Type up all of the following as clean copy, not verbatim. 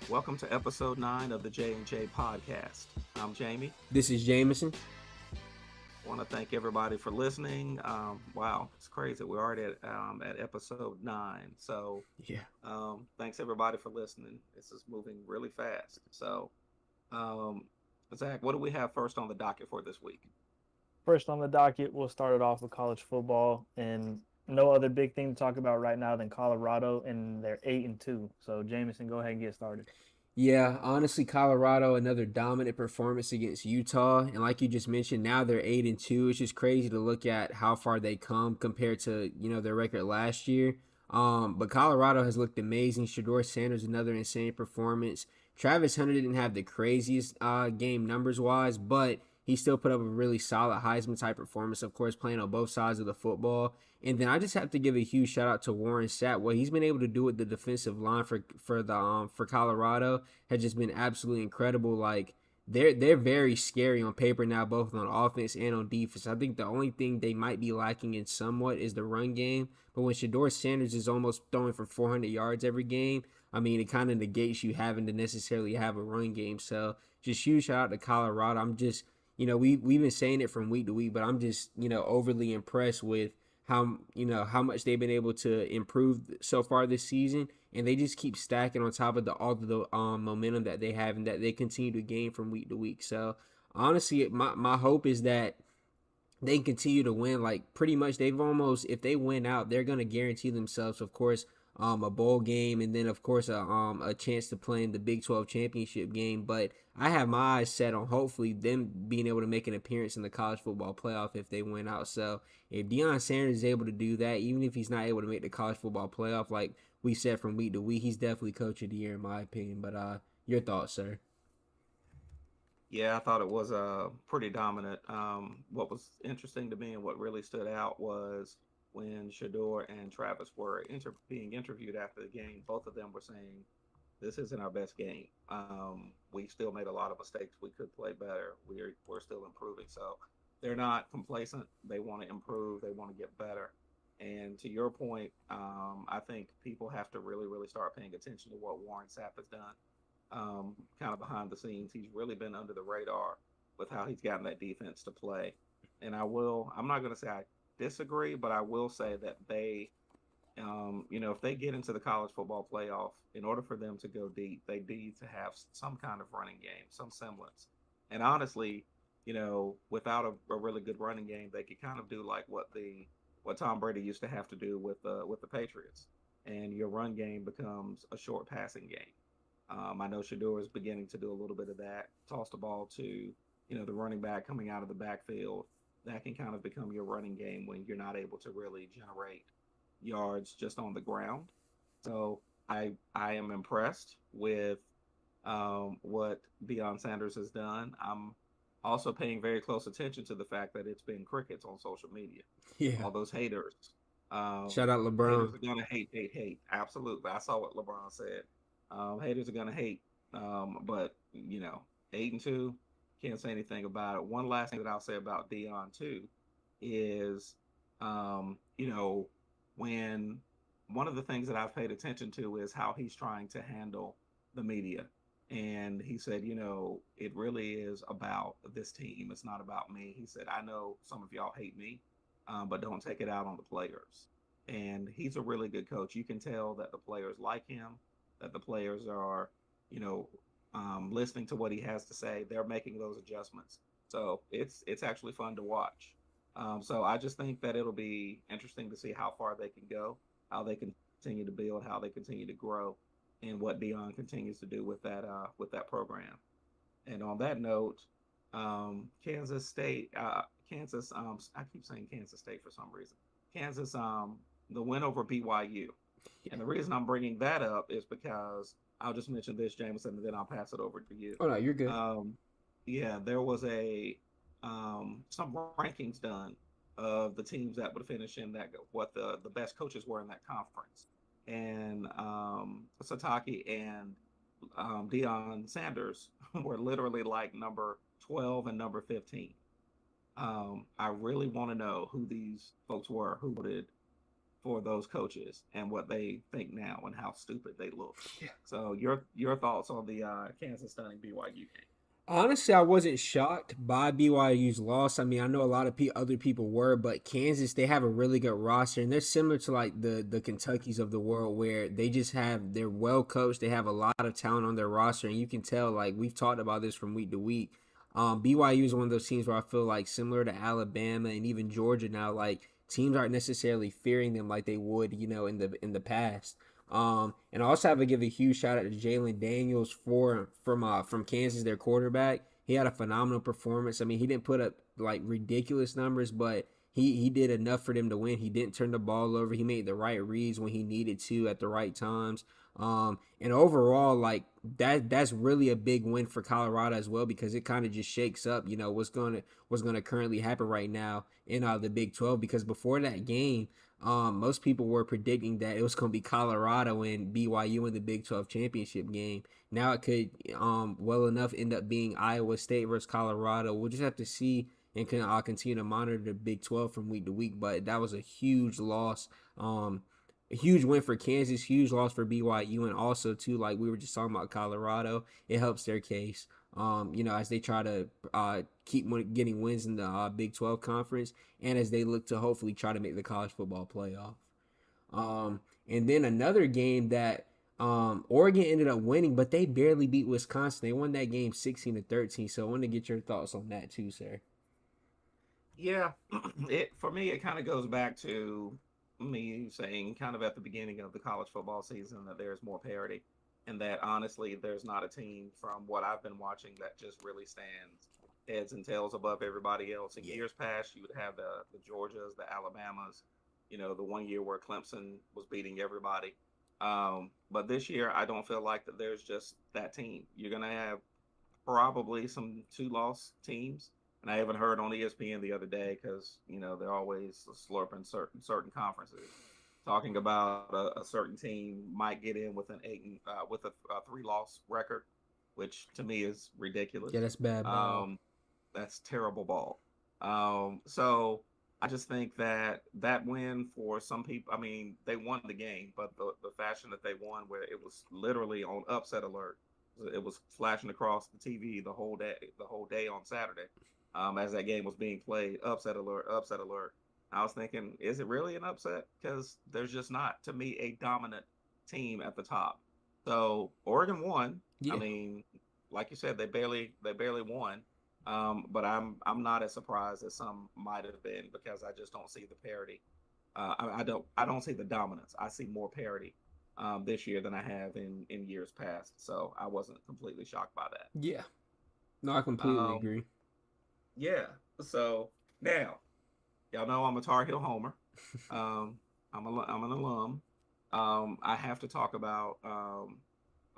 Welcome to episode 9 of the J&J Podcast. I'm Jamie. This is Jameson. I want to thank everybody for listening. Wow, it's crazy. We're already at episode 9. So, Yeah. thanks everybody for listening. This is moving really fast. So, um, Zach, what do we have first on the docket for this week? First on the docket, we'll start it off with college football, and no other big thing to talk about right now than Colorado, and they're 8-2. So Jameson, go ahead and get started. Yeah, honestly, Colorado, another dominant performance against Utah. And like you just mentioned, now they're 8-2. It's just crazy to look at how far they come compared to, their record last year. But Colorado has looked amazing. Shador Sanders, another insane performance. Travis Hunter didn't have the craziest game numbers wise, but he still put up a really solid Heisman type performance, of course, playing on both sides of the football. And then I just have to give a huge shout out to Warren Sapp. What he's been able to do with the defensive line for Colorado has just been absolutely incredible. Like they're very scary on paper now, both on offense and on defense. I think the only thing they might be lacking in somewhat is the run game. But when Shador Sanders is almost throwing for 400 yards every game, I mean, it kind of negates you having to necessarily have a run game. So just huge shout out to Colorado. I'm just we've been saying it from week to week, but I'm just, overly impressed with how much they've been able to improve so far this season, and they just keep stacking on top of all of the momentum that they have and that they continue to gain from week to week. So honestly, my hope is that they can continue to win. Like pretty much, if they win out, they're gonna guarantee themselves, of course, a bowl game, and then of course a chance to play in the Big 12 championship game. But I have my eyes set on hopefully them being able to make an appearance in the college football playoff if they win out. So if Deion Sanders is able to do that, even if he's not able to make the college football playoff, like we said from week to week, he's definitely coach of the year in my opinion. But your thoughts, sir? Yeah, I thought it was pretty dominant. What was interesting to me and what really stood out was when Shador and Travis were being interviewed after the game. Both of them were saying, "This isn't our best game. We still made a lot of mistakes. We could play better. We're still improving." So they're not complacent. They want to improve. They want to get better. And to your point, I think people have to really, really start paying attention to what Warren Sapp has done. Kind of behind the scenes, he's really been under the radar with how he's gotten that defense to play. And I'm not going to say I disagree, but I will say that if they get into the college football playoff, in order for them to go deep, they need to have some kind of running game, some semblance. And honestly, without a really good running game, they could kind of do like what Tom Brady used to have to do with the Patriots, and your run game becomes a short passing game. I know Shador is beginning to do a little bit of that. Toss the ball to, the running back coming out of the backfield. That can kind of become your running game when you're not able to really generate yards just on the ground. So I am impressed with what Deion Sanders has done. I'm also paying very close attention to the fact that it's been crickets on social media. Yeah. All those haters. Shout out LeBron. Haters are gonna hate. Absolutely. I saw what LeBron said. Haters are gonna hate, but 8-2, can't say anything about it. One last thing that I'll say about Deion too is, when one of the things that I've paid attention to is how he's trying to handle the media, and he said, it really is about this team. It's not about me. He said, I know some of y'all hate me, but don't take it out on the players. And he's a really good coach. You can tell that the players like him, that the players are, listening to what he has to say. They're making those adjustments. So it's actually fun to watch. So I just think that it'll be interesting to see how far they can go, how they continue to build, how they continue to grow, and what Deion continues to do with that program. And on that note, Kansas State, Kansas, I keep saying Kansas State for some reason. Kansas, the win over BYU. And the reason I'm bringing that up is because I'll just mention this, Jameson, and then I'll pass it over to you. Oh no, you're good. Yeah, there was some rankings done of the teams that would finish in that, what the best coaches were in that conference, and Sataki and Deion Sanders were literally like number 12 and number 15. I really want to know who these folks were who voted for those coaches and what they think now and how stupid they look. Yeah. So your thoughts on the Kansas stunning BYU game? Honestly, I wasn't shocked by BYU's loss. I mean, I know a lot of other people were, but Kansas, they have a really good roster, and they're similar to like the Kentuckys of the world, where they just they're well coached. They have a lot of talent on their roster, and you can tell, like we've talked about this from week to week. BYU is one of those teams where I feel like similar to Alabama and even Georgia now, like teams aren't necessarily fearing them like they would, in the past. And I also have to give a huge shout out to Jalen Daniels from Kansas, their quarterback. He had a phenomenal performance. I mean, he didn't put up like ridiculous numbers, but he did enough for them to win. He didn't turn the ball over. He made the right reads when he needed to at the right times. And overall, like that's really a big win for Colorado as well, because it kind of just shakes up, what's gonna currently happen right now in the Big 12. Because before that game, most people were predicting that it was going to be Colorado and BYU in the Big 12 championship game. Now it could, well enough, end up being Iowa State versus Colorado. We'll just have to see and can continue to monitor the Big 12 from week to week. But that was a huge loss. A huge win for Kansas, huge loss for BYU, and also too, like we were just talking about Colorado, it helps their case. As they try to keep getting wins in the Big 12 conference, and as they look to hopefully try to make the college football playoff. And then another game that Oregon ended up winning, but they barely beat Wisconsin. They won that game 16-13. So I want to get your thoughts on that too, sir. Yeah, for me it kind of goes back to me saying kind of at the beginning of the college football season that there's more parity, and that honestly there's not a team from what I've been watching that just really stands heads and tails above everybody else. In years past, you would have the Georgias, the Alabamas, the one year where Clemson was beating everybody. But this year, I don't feel like that there's just that team. You're going to have probably some two-loss teams. And I even heard on ESPN the other day, because, they're always slurping certain conferences, talking about a certain team might get in with with a three-loss record, which to me is ridiculous. Yeah, that's bad ball. That's terrible ball. So I just think that win for some people, I mean, they won the game, but the fashion that they won, where it was literally on upset alert, it was flashing across the TV the whole day on Saturday, as that game was being played, upset alert, upset alert. I was thinking, is it really an upset? Because there's just not, to me, a dominant team at the top. So Oregon won. Yeah. I mean, like you said, they barely won. But I'm not as surprised as some might have been, because I just don't see the parity. I don't see the dominance. I see more parity this year than I have in years past. So I wasn't completely shocked by that. Yeah. No, I completely agree. Yeah. So now, y'all know I'm a Tar Heel homer. I'm an alum. I have to talk about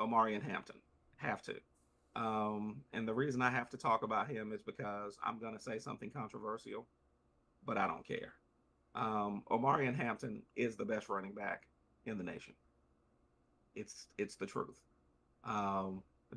Omarion Hampton. Have to. And the reason I have to talk about him is because I'm going to say something controversial, but I don't care. Omarion Hampton is the best running back in the nation. It's the truth.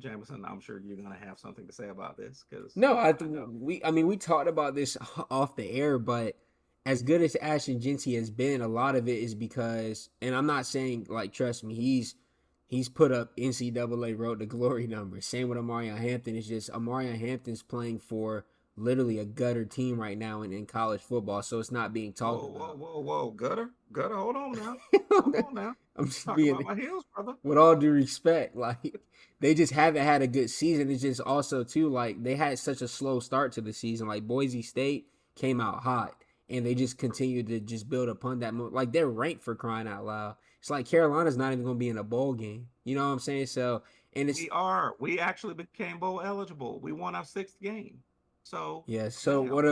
Jameson, I'm sure you're going to have something to say about this, because we talked about this off the air, but as good as Ashton Jeanty has been, a lot of it is because, and I'm not saying, like, trust me, he's put up NCAA Road to Glory numbers. Same with Omarion Hampton. It's just Omarion Hampton's playing for literally a gutter team right now in college football, so it's not being talked about. Whoa, gutter, hold on now, hold on now. I'm just talking being, about my heels, brother. With all due respect, like, they just haven't had a good season. It's just also too, like, they had such a slow start to the season. Like, Boise State came out hot, and they just continued to just build upon that. Like, they're ranked, for crying out loud. It's like Carolina's not even going to be in a bowl game. You know what I'm saying? So, and it's we actually became bowl eligible. We won our 6th game. So yeah. So what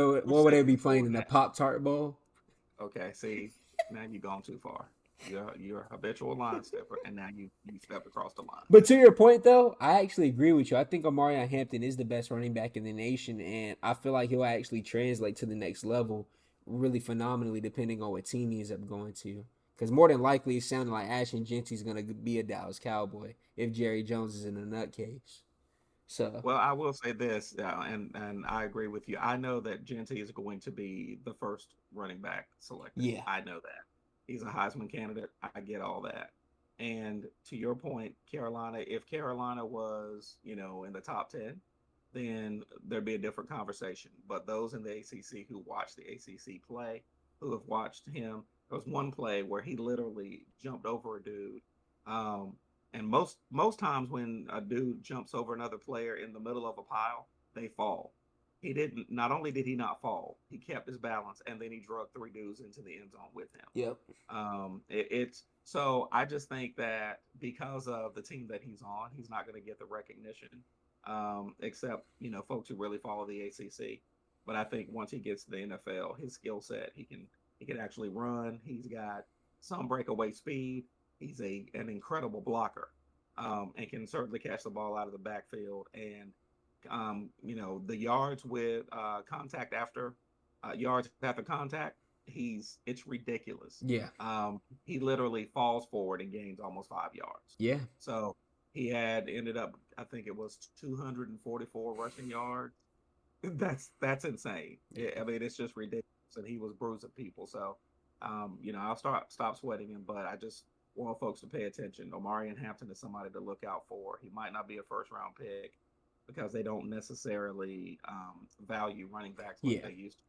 would they be playing in the Pop-Tart Bowl? Okay, see, now you've gone too far. You're a habitual line stepper, and now you stepped across the line. But to your point, though, I actually agree with you. I think Omarion Hampton is the best running back in the nation, and I feel like he'll actually translate to the next level really phenomenally, depending on what team he ends up going to. Because more than likely, it sounded like Ashton Jeanty's going to be a Dallas Cowboy if Jerry Jones is in a nutcase. So, well, I will say this, and I agree with you. I know that Jeanty is going to be the first running back selected. Yeah. I know that. He's a Heisman candidate. I get all that. And to your point, Carolina, if Carolina was, in the top 10, then there'd be a different conversation. But those in the ACC who watch the ACC play, who have watched him, there was one play where he literally jumped over a dude. Um, and most times when a dude jumps over another player in the middle of a pile, they fall. He didn't. Not only did he not fall, he kept his balance, and then he drug three dudes into the end zone with him. Yep. It's so I just think that because of the team that he's on, he's not going to get the recognition, except folks who really follow the ACC. But I think once he gets to the NFL, his skill set, he can actually run. He's got some breakaway speed. He's an incredible blocker, and can certainly catch the ball out of the backfield. And the yards with contact after yards after contact, it's ridiculous. Yeah. He literally falls forward and gains almost 5 yards. Yeah. So he ended up, I think it was 244 rushing yards. That's insane. I mean, it's just ridiculous. And he was bruising people. So, I'll stop sweating him, but I just want folks to pay attention. Omarion Hampton is somebody to look out for. He might not be a first round pick because they don't necessarily value running backs like they used to.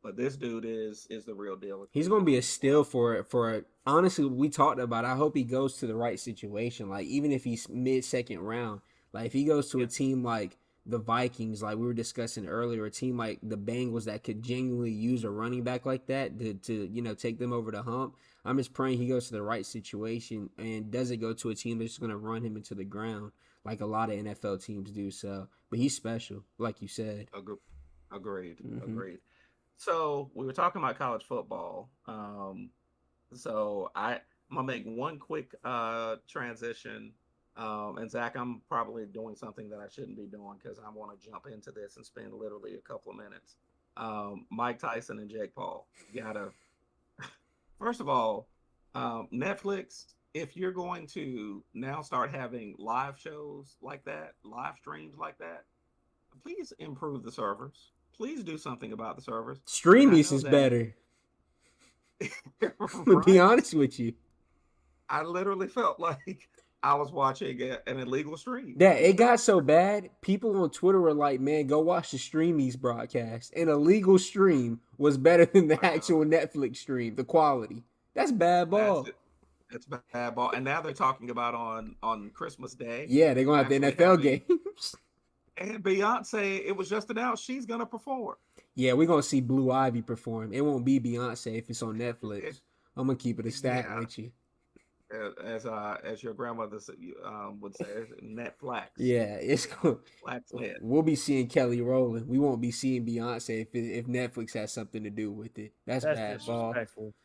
But this dude is the real deal. He's going to be a steal for honestly, we talked about, I hope he goes to the right situation. Like, even if he's mid-second round, like if he goes to a team like the Vikings, like we were discussing earlier, a team like the Bengals that could genuinely use a running back like that to take them over the hump. I'm just praying he goes to the right situation and doesn't go to a team that's going to run him into the ground like a lot of NFL teams do. So, but he's special, like you said. Agreed. So we were talking about college football. So I'm gonna make one quick transition. And Zach, I'm probably doing something that I shouldn't be doing because I want to jump into this and spend literally a couple of minutes. Mike Tyson and Jake Paul. First of all, Netflix, if you're going to now start having live shows like that, live streams like that, please improve the servers. Please do something about the servers. Streamies is better. Right? To be honest with you. I literally felt like I was watching an illegal stream. Yeah, it got so bad. People on Twitter were like, man, go watch the Streamies broadcast. An illegal stream was better than the actual Netflix stream, the quality. That's bad ball. That's bad ball. And now they're talking about on Christmas Day. Yeah, they're going to have the NFL games. And Beyonce, it was just announced she's going to perform. Yeah, we're going to see Blue Ivy perform. It won't be Beyonce if it's on Netflix. I'm going to keep it a stack with you. As your grandmother would say, Netflix. Yeah, it's cool. We'll be seeing Kelly Rowland. We won't be seeing Beyonce if Netflix has something to do with it. That's bad ball.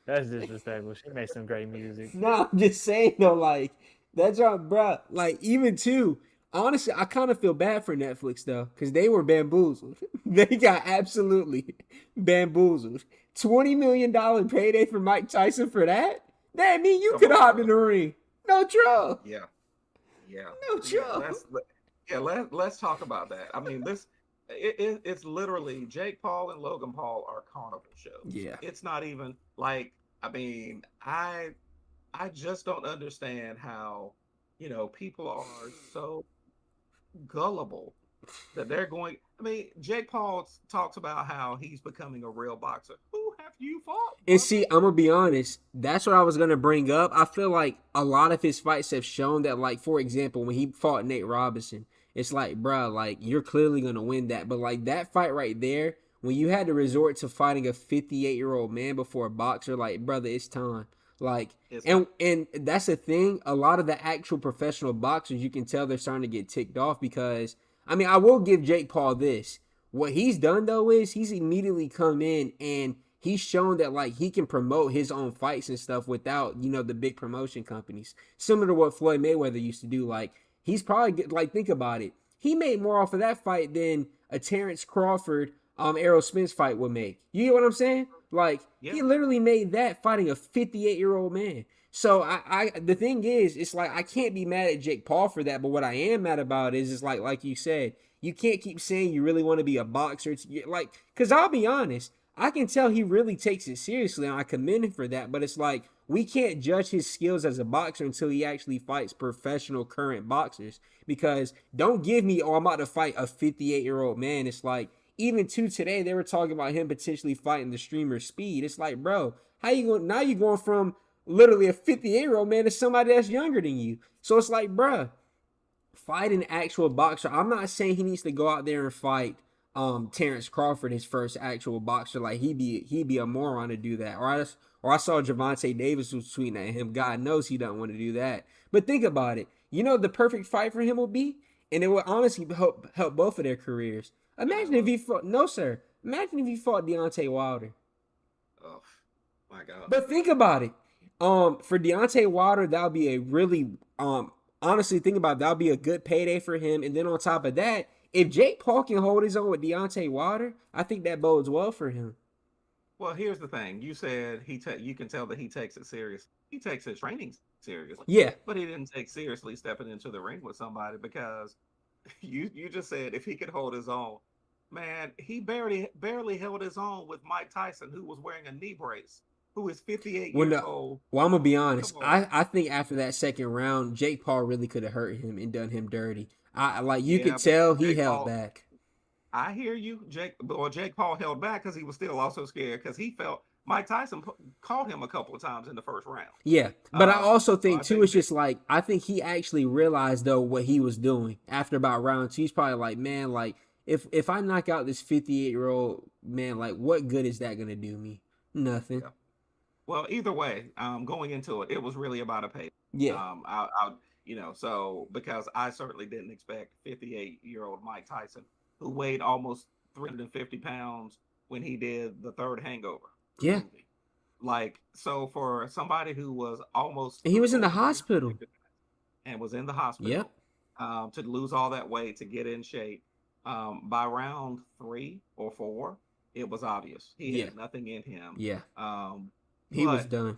That's disrespectful. She makes some great music. No, I'm just saying though, like that's our bro. Like even too. Honestly, I kind of feel bad for Netflix though, because they were bamboozled. They got absolutely bamboozled. $20 million payday for Mike Tyson for that? That mean you could have hopped in the ring. No trouble. Yeah. No trouble. Let's talk about that. I mean, it's literally Jake Paul and Logan Paul are carnival shows. Yeah. It's not even like, I mean, I just don't understand how, people are so gullible that they're going. I mean, Jake Paul talks about how he's becoming a real boxer. Who have you fought? And see, I'm gonna be honest. That's what I was gonna bring up. I feel like a lot of his fights have shown that, like, for example, when he fought Nate Robinson, it's like, bro, like you're clearly gonna win that. But like that fight right there, when you had to resort to fighting a 58-year-old man before a boxer, like, brother, it's time. Like, and that's the thing. A lot of the actual professional boxers, you can tell they're starting to get ticked off because, I mean, I will give Jake Paul this. What he's done, though, is he's immediately come in and he's shown that, like, he can promote his own fights and stuff without, the big promotion companies. Similar to what Floyd Mayweather used to do. Like, he's probably, like, think about it. He made more off of that fight than a Terrence Crawford, Errol Spence fight would make. You get what I'm saying? Like, He literally made that fighting a 58-year-old man. So the thing is, it's like I can't be mad at Jake Paul for that, but what I am mad about is like you said, you can't keep saying you really want to be a boxer. Because I'll be honest, I can tell he really takes it seriously, and I commend him for that. But it's like, we can't judge his skills as a boxer until he actually fights professional current boxers. Because don't give me, oh, I'm about to fight a 58-year-old man. It's like, even to today, they were talking about him potentially fighting the streamer Speed. It's like, bro, how you going? Now you're going from literally a 58-year-old man to somebody that's younger than you. So it's like, bro, fight an actual boxer. I'm not saying he needs to go out there and fight Terrence Crawford, his first actual boxer. Like he'd be a moron to do that. Or I saw Javante Davis was tweeting at him. God knows he doesn't want to do that. But think about it. You know the perfect fight for him will be, and it would honestly help both of their careers. Imagine if he fought. No, sir. Imagine if he fought Deontay Wilder. Oh my God. But think about it. For Deontay Wilder, that would be a really honestly, think about it, that would be a good payday for him. And then on top of that, if Jake Paul can hold his own with Deontay Wilder, I think that bodes well for him. Well, here's the thing. You said you can tell that he takes it serious. He takes his training seriously. Yeah. But he didn't take seriously stepping into the ring with somebody because you just said if he could hold his own. Man, he barely held his own with Mike Tyson, who was wearing a knee brace, who is 58 years old. Well, I'm going to be honest. I think after that second round, Jake Paul really could have hurt him and done him dirty. You could tell he held back. I hear you, Jake Paul held back because he was still also scared because he felt Mike Tyson caught him a couple of times in the first round. Yeah, but I also think too, it's just like I think he actually realized though what he was doing after about round 2. He's probably like, man, like if I knock out this 58-year-old man, like what good is that gonna do me? Nothing. Yeah. Well, either way, going into it, it was really about a pay. Yeah. So because I certainly didn't expect 58-year-old Mike Tyson, who weighed almost 350 pounds when he did The Third Hangover. Yeah. Movie. Like, so for somebody who was almost... And he was in the hospital. And was in the hospital. Yep. To lose all that weight, to get in shape. By round 3 or 4, it was obvious. He had nothing in him. Yeah. He was done.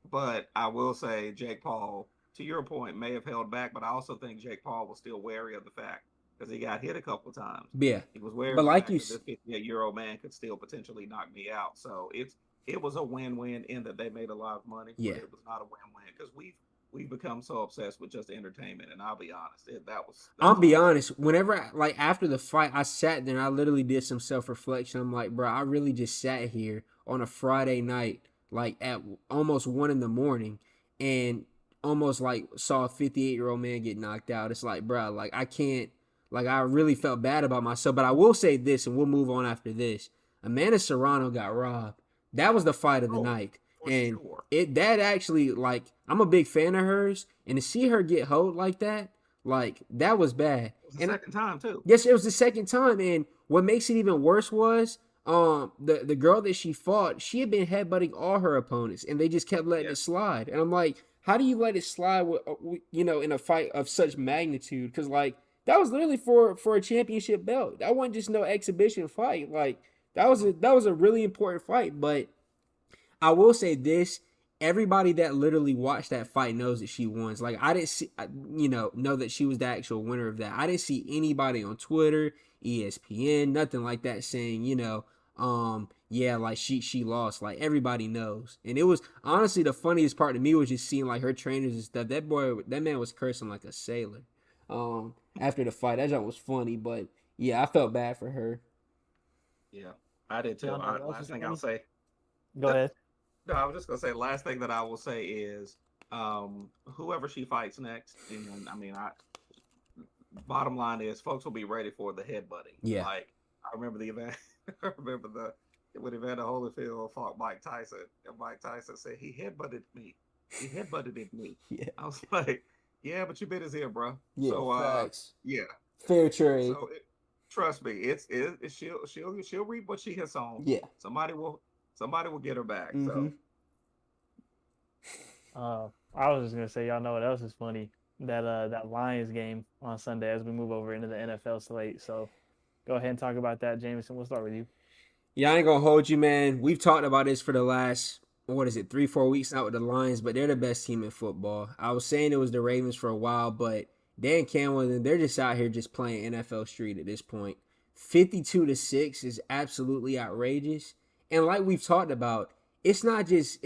But I will say Jake Paul, to your point, may have held back, but I also think Jake Paul was still wary of the fact because he got hit a couple of times. Yeah. He was wary but of like the you fact that this 58-year-old man could still potentially knock me out. So it was a win-win in that they made a lot of money. Yeah. But it was not a win-win because we've become so obsessed with just entertainment. And I'll be honest, I'll be honest. Whenever after the fight, I sat there and I literally did some self-reflection. I'm like, bro, I really just sat here on a Friday night, like at almost 1 a.m, and almost like saw a 58-year-old man get knocked out. It's like, bro, like I can't, like I really felt bad about myself. But I will say this, and we'll move on after this. Amanda Serrano got robbed. That was the fight of the night. And that actually, like, I'm a big fan of hers, and to see her get hoed like that, like, that was bad. It was the second time too. Yes, it was the second time, and what makes it even worse was the girl that she fought, she had been headbutting all her opponents, and they just kept letting it slide. And I'm like, how do you let it slide with in a fight of such magnitude? Because like that was literally for a championship belt. That wasn't just no exhibition fight. Like that was a really important fight. But I will say this: everybody that literally watched that fight knows that she won. Like I didn't see, know that she was the actual winner of that. I didn't see anybody on Twitter, ESPN, nothing like that saying, like she lost. Like everybody knows. And it was honestly the funniest part to me was just seeing like her trainers and stuff. That man was cursing like a sailor. After the fight, that joke was funny, but yeah, I felt bad for her. Yeah, I did too. Last thing I'll say. Go ahead. No, I was just gonna say last thing that I will say is whoever she fights next, and I mean bottom line is folks will be ready for the headbutting. Yeah. Like I remember the event when Evander Holyfield fought Mike Tyson, and Mike Tyson said he headbutted me. He headbutted me. Yeah. I was like, yeah, but you bit his ear, bro. Yeah. So facts. yeah. Fair trade. So trust me, she'll reap what she has sown. Yeah. Somebody will get her back. Mm-hmm. So I was just gonna say, y'all know what else is funny? That Lions game on Sunday as we move over into the NFL slate. So go ahead and talk about that, Jameson. We'll start with you. Yeah, I ain't gonna hold you, man. We've talked about this for the last 3-4 weeks now with the Lions, but they're the best team in football. I was saying it was the Ravens for a while, but Dan Campbell, they're just out here just playing NFL Street at this point. 52-6 is absolutely outrageous. And like we've talked about, it's not just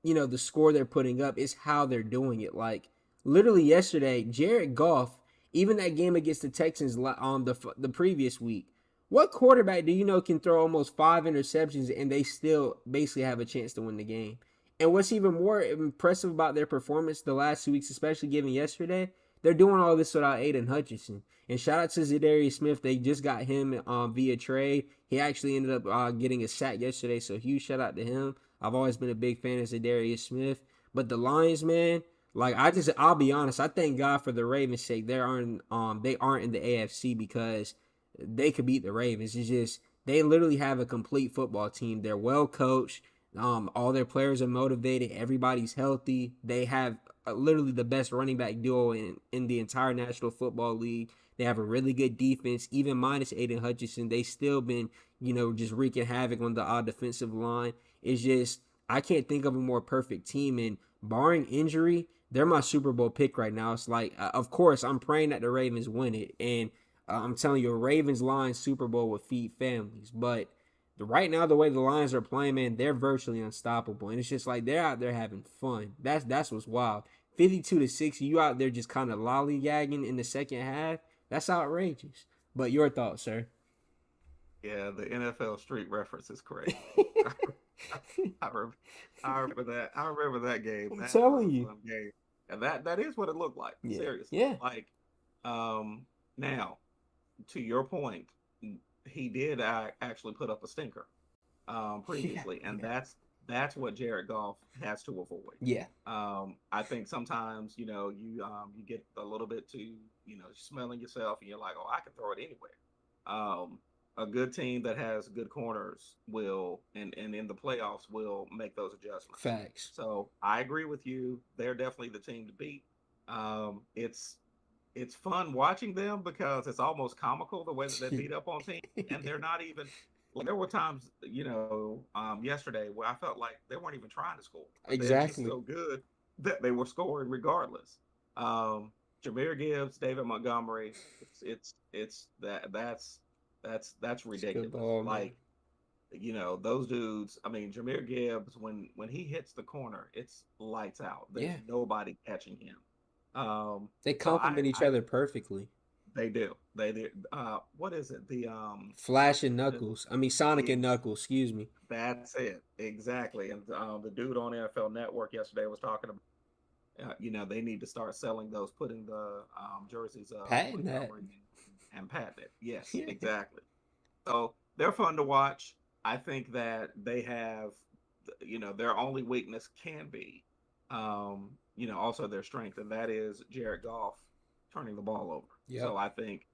the score they're putting up. It's how they're doing it. Like literally yesterday, Jared Goff, even that game against the Texans on the previous week, what quarterback do you know can throw almost 5 interceptions and they still basically have a chance to win the game? And what's even more impressive about their performance the last 2 weeks, especially given yesterday, they're doing all this without Aiden Hutchinson. And shout out to Zadarius Smith. They just got him via trade. He actually ended up getting a sack yesterday, so huge shout out to him. I've always been a big fan of Zadarius Smith. But the Lions, man, like I'll be honest, I thank God for the Ravens' sake. They aren't in the AFC because they could beat the Ravens. It's just they literally have a complete football team. They're well coached. All their players are motivated. Everybody's healthy. They have literally the best running back duo in the entire National Football League. They have a really good defense. Even minus Aiden Hutchinson, they still been, just wreaking havoc on the defensive line. It's just, I can't think of a more perfect team. And barring injury, they're my Super Bowl pick right now. It's like, of course, I'm praying that the Ravens win it. And I'm telling you, a Ravens-Lions Super Bowl would feed families. But right now, the way the Lions are playing, man, they're virtually unstoppable. And it's just like they're out there having fun. That's what's wild. 52-60, you out there just kind of lollygagging in the second half. That's outrageous. But your thoughts, sir? Yeah, the NFL Street reference is crazy. I remember that. I remember that game. I'm telling you. Game. And that is what it looked like. Yeah. Seriously. Yeah. Like, now, to your point, he did actually put up a stinker previously, and that's what Jared Goff has to avoid. Yeah. I think sometimes you get a little bit too smelling yourself, and you're like, oh, I can throw it anywhere. A good team that has good corners will, and in the playoffs will make those adjustments. Facts. So I agree with you. They're definitely the team to beat. It's fun watching them because it's almost comical the way that they beat up on teams, and they're not even. Like, there were times, yesterday where I felt like they weren't even trying to score. Exactly. They're just so good that they were scoring regardless. Jahmyr Gibbs, David Montgomery, that's ridiculous. Ball, like, those dudes. I mean, Jahmyr Gibbs, when he hits the corner, it's lights out. There's nobody catching him. They complement each other perfectly. They do. They do. What is it? The Flash and Knuckles. Sonic and Knuckles. Excuse me. That's it. Exactly. And the dude on NFL Network yesterday was talking about, they need to start selling those, putting the jerseys up, patent that, and patent it. Yes, exactly. So they're fun to watch. I think that they have, their only weakness can be, also their strength, and that is Jared Goff turning the ball over. Yep. So I think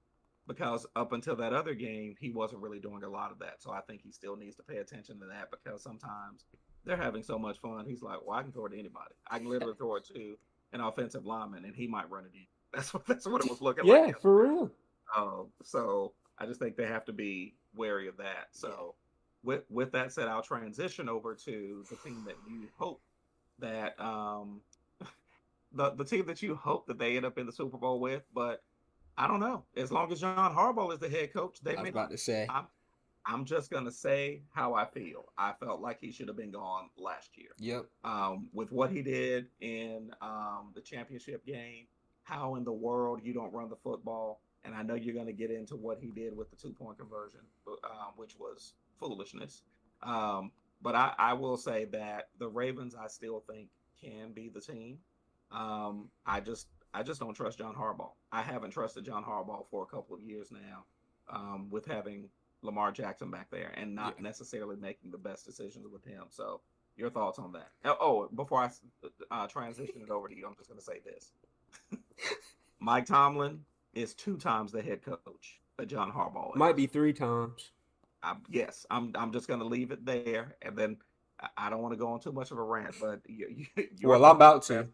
because up until that other game, he wasn't really doing a lot of that. So I think he still needs to pay attention to that because sometimes they're having so much fun. He's like, well, I can throw it to anybody. I can literally throw it to an offensive lineman and he might run it in. That's what it was looking like. Yeah, for real. So I just think they have to be wary of that. So with that said, I'll transition over to the team that you hope that the team that you hope that they end up in the Super Bowl with, but I don't know. As long as John Harbaugh is the head coach, they may. I was about to say. I'm just gonna say how I feel. I felt like he should have been gone last year. Yep. With what he did in the championship game, how in the world you don't run the football? And I know you're gonna get into what he did with the 2-point conversion, which was foolishness. But I will say that the Ravens, I still think, can be the team. I just don't trust John Harbaugh. I haven't trusted John Harbaugh for a couple of years now, with having Lamar Jackson back there and not necessarily making the best decisions with him. So your thoughts on that? Oh, before I transition it over to you, I'm just going to say this. Mike Tomlin is 2 times the head coach that John Harbaugh is. Might be 3 times. Yes, I'm just going to leave it there, and then I don't want to go on too much of a rant, but well, I'm about to.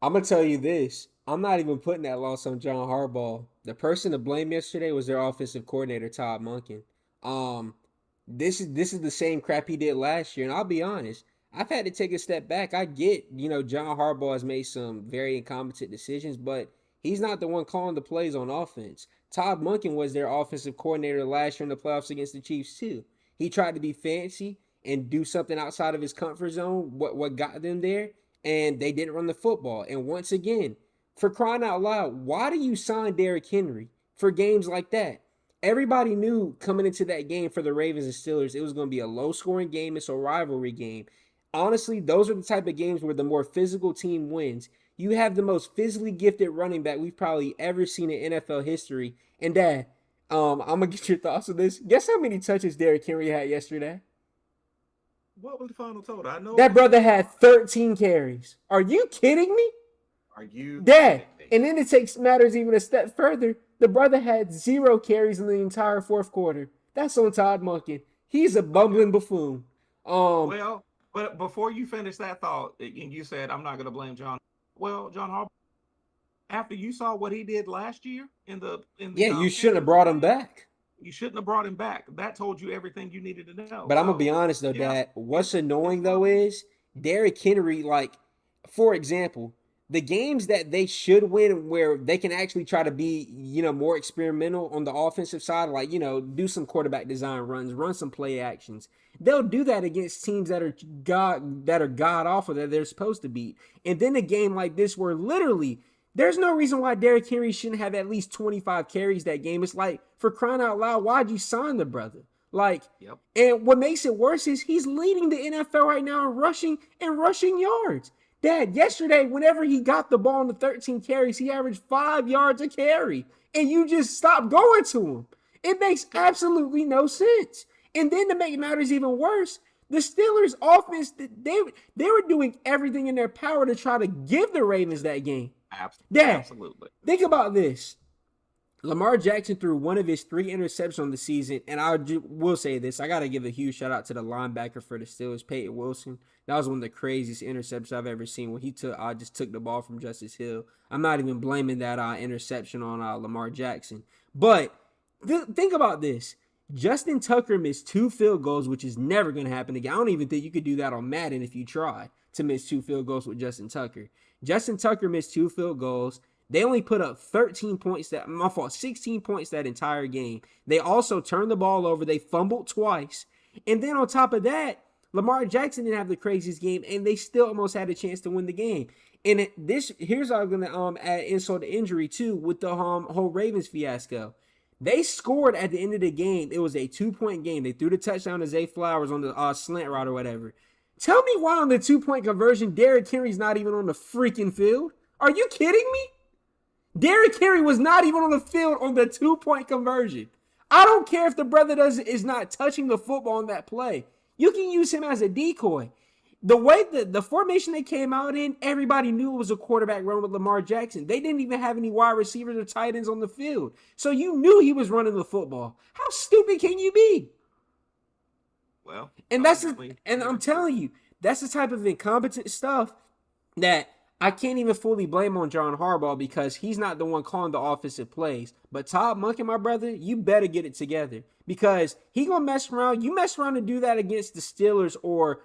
I'm gonna tell you this. I'm not even putting that loss on John Harbaugh. The person to blame yesterday was their offensive coordinator, Todd Monken. This is the same crap he did last year, and I'll be honest. I've had to take a step back. I get, John Harbaugh has made some very incompetent decisions, but he's not the one calling the plays on offense. Todd Monken was their offensive coordinator last year in the playoffs against the Chiefs too. He tried to be fancy, and do something outside of his comfort zone, what got them there, and they didn't run the football. And once again, for crying out loud, why do you sign Derrick Henry for games like that? Everybody knew coming into that game for the Ravens and Steelers, it was going to be a low-scoring game. It's a rivalry game. Honestly, those are the type of games where the more physical team wins. You have the most physically gifted running back we've probably ever seen in NFL history. And Dad, I'm gonna get your thoughts on this. Guess how many touches Derrick Henry had yesterday? What was the final total? I know That brother had 13 carries. Are you kidding me? Are you Dad, kidding me? and then it takes matters even a step further. The brother had 0 carries in the entire fourth quarter. That's on Todd Monken. He's a bumbling buffoon. Well, but before you finish that thought, and you said I'm not going to blame John. Well, John Harbaugh, after you saw what he did last year in the yeah, you shouldn't have brought him back. You shouldn't have brought him back. That told you everything you needed to know. But I'm gonna be honest though, Dad. What's annoying though is Derrick Henry. Like, for example, the games that they should win, where they can actually try to be, more experimental on the offensive side, like do some quarterback design runs, run some play actions. They'll do that against teams that are god awful that they're supposed to beat. And then a game like this, where literally there's no reason why Derrick Henry shouldn't have at least 25 carries that game. It's like, for crying out loud, why'd you sign the brother? Like, yep. And what makes it worse is he's leading the NFL right now in rushing yards. Dad, yesterday, whenever he got the ball in the 13 carries, he averaged 5 yards a carry. And you just stopped going to him. It makes absolutely no sense. And then to make matters even worse, the Steelers offense, they were doing everything in their power to try to give the Ravens that game. Absolutely. Think about this. Lamar Jackson threw one of his 3 interceptions on the season, and will say this. I got to give a huge shout-out to the linebacker for the Steelers, Peyton Wilson. That was one of the craziest interceptions I've ever seen, when he just took the ball from Justice Hill. I'm not even blaming that interception on Lamar Jackson. But think about this. Justin Tucker missed 2 field goals, which is never going to happen again. I don't even think you could do that on Madden if you try to miss 2 field goals with Justin Tucker. Justin Tucker missed 2 field goals. They only put up 16 points that entire game. They also turned the ball over. They fumbled twice. And then on top of that, Lamar Jackson didn't have the craziest game, and they still almost had a chance to win the game. And here's how I'm going to add insult to injury too with the whole Ravens fiasco. They scored at the end of the game. It was a 2-point game. They threw the touchdown to Zay Flowers on the slant route or whatever. Tell me why on the 2-point conversion, Derrick Henry's not even on the freaking field. Are you kidding me? Derrick Henry was not even on the field on the 2-point conversion. I don't care if the brother is not touching the football on that play. You can use him as a decoy. The way the formation they came out in, everybody knew it was a quarterback run with Lamar Jackson. They didn't even have any wide receivers or tight ends on the field. So you knew he was running the football. How stupid can you be? Well, and I'm telling you, that's the type of incompetent stuff that I can't even fully blame on John Harbaugh, because he's not the one calling the offensive plays. But Todd Monken, my brother, you better get it together, because he gonna mess around. You mess around and do that against the Steelers or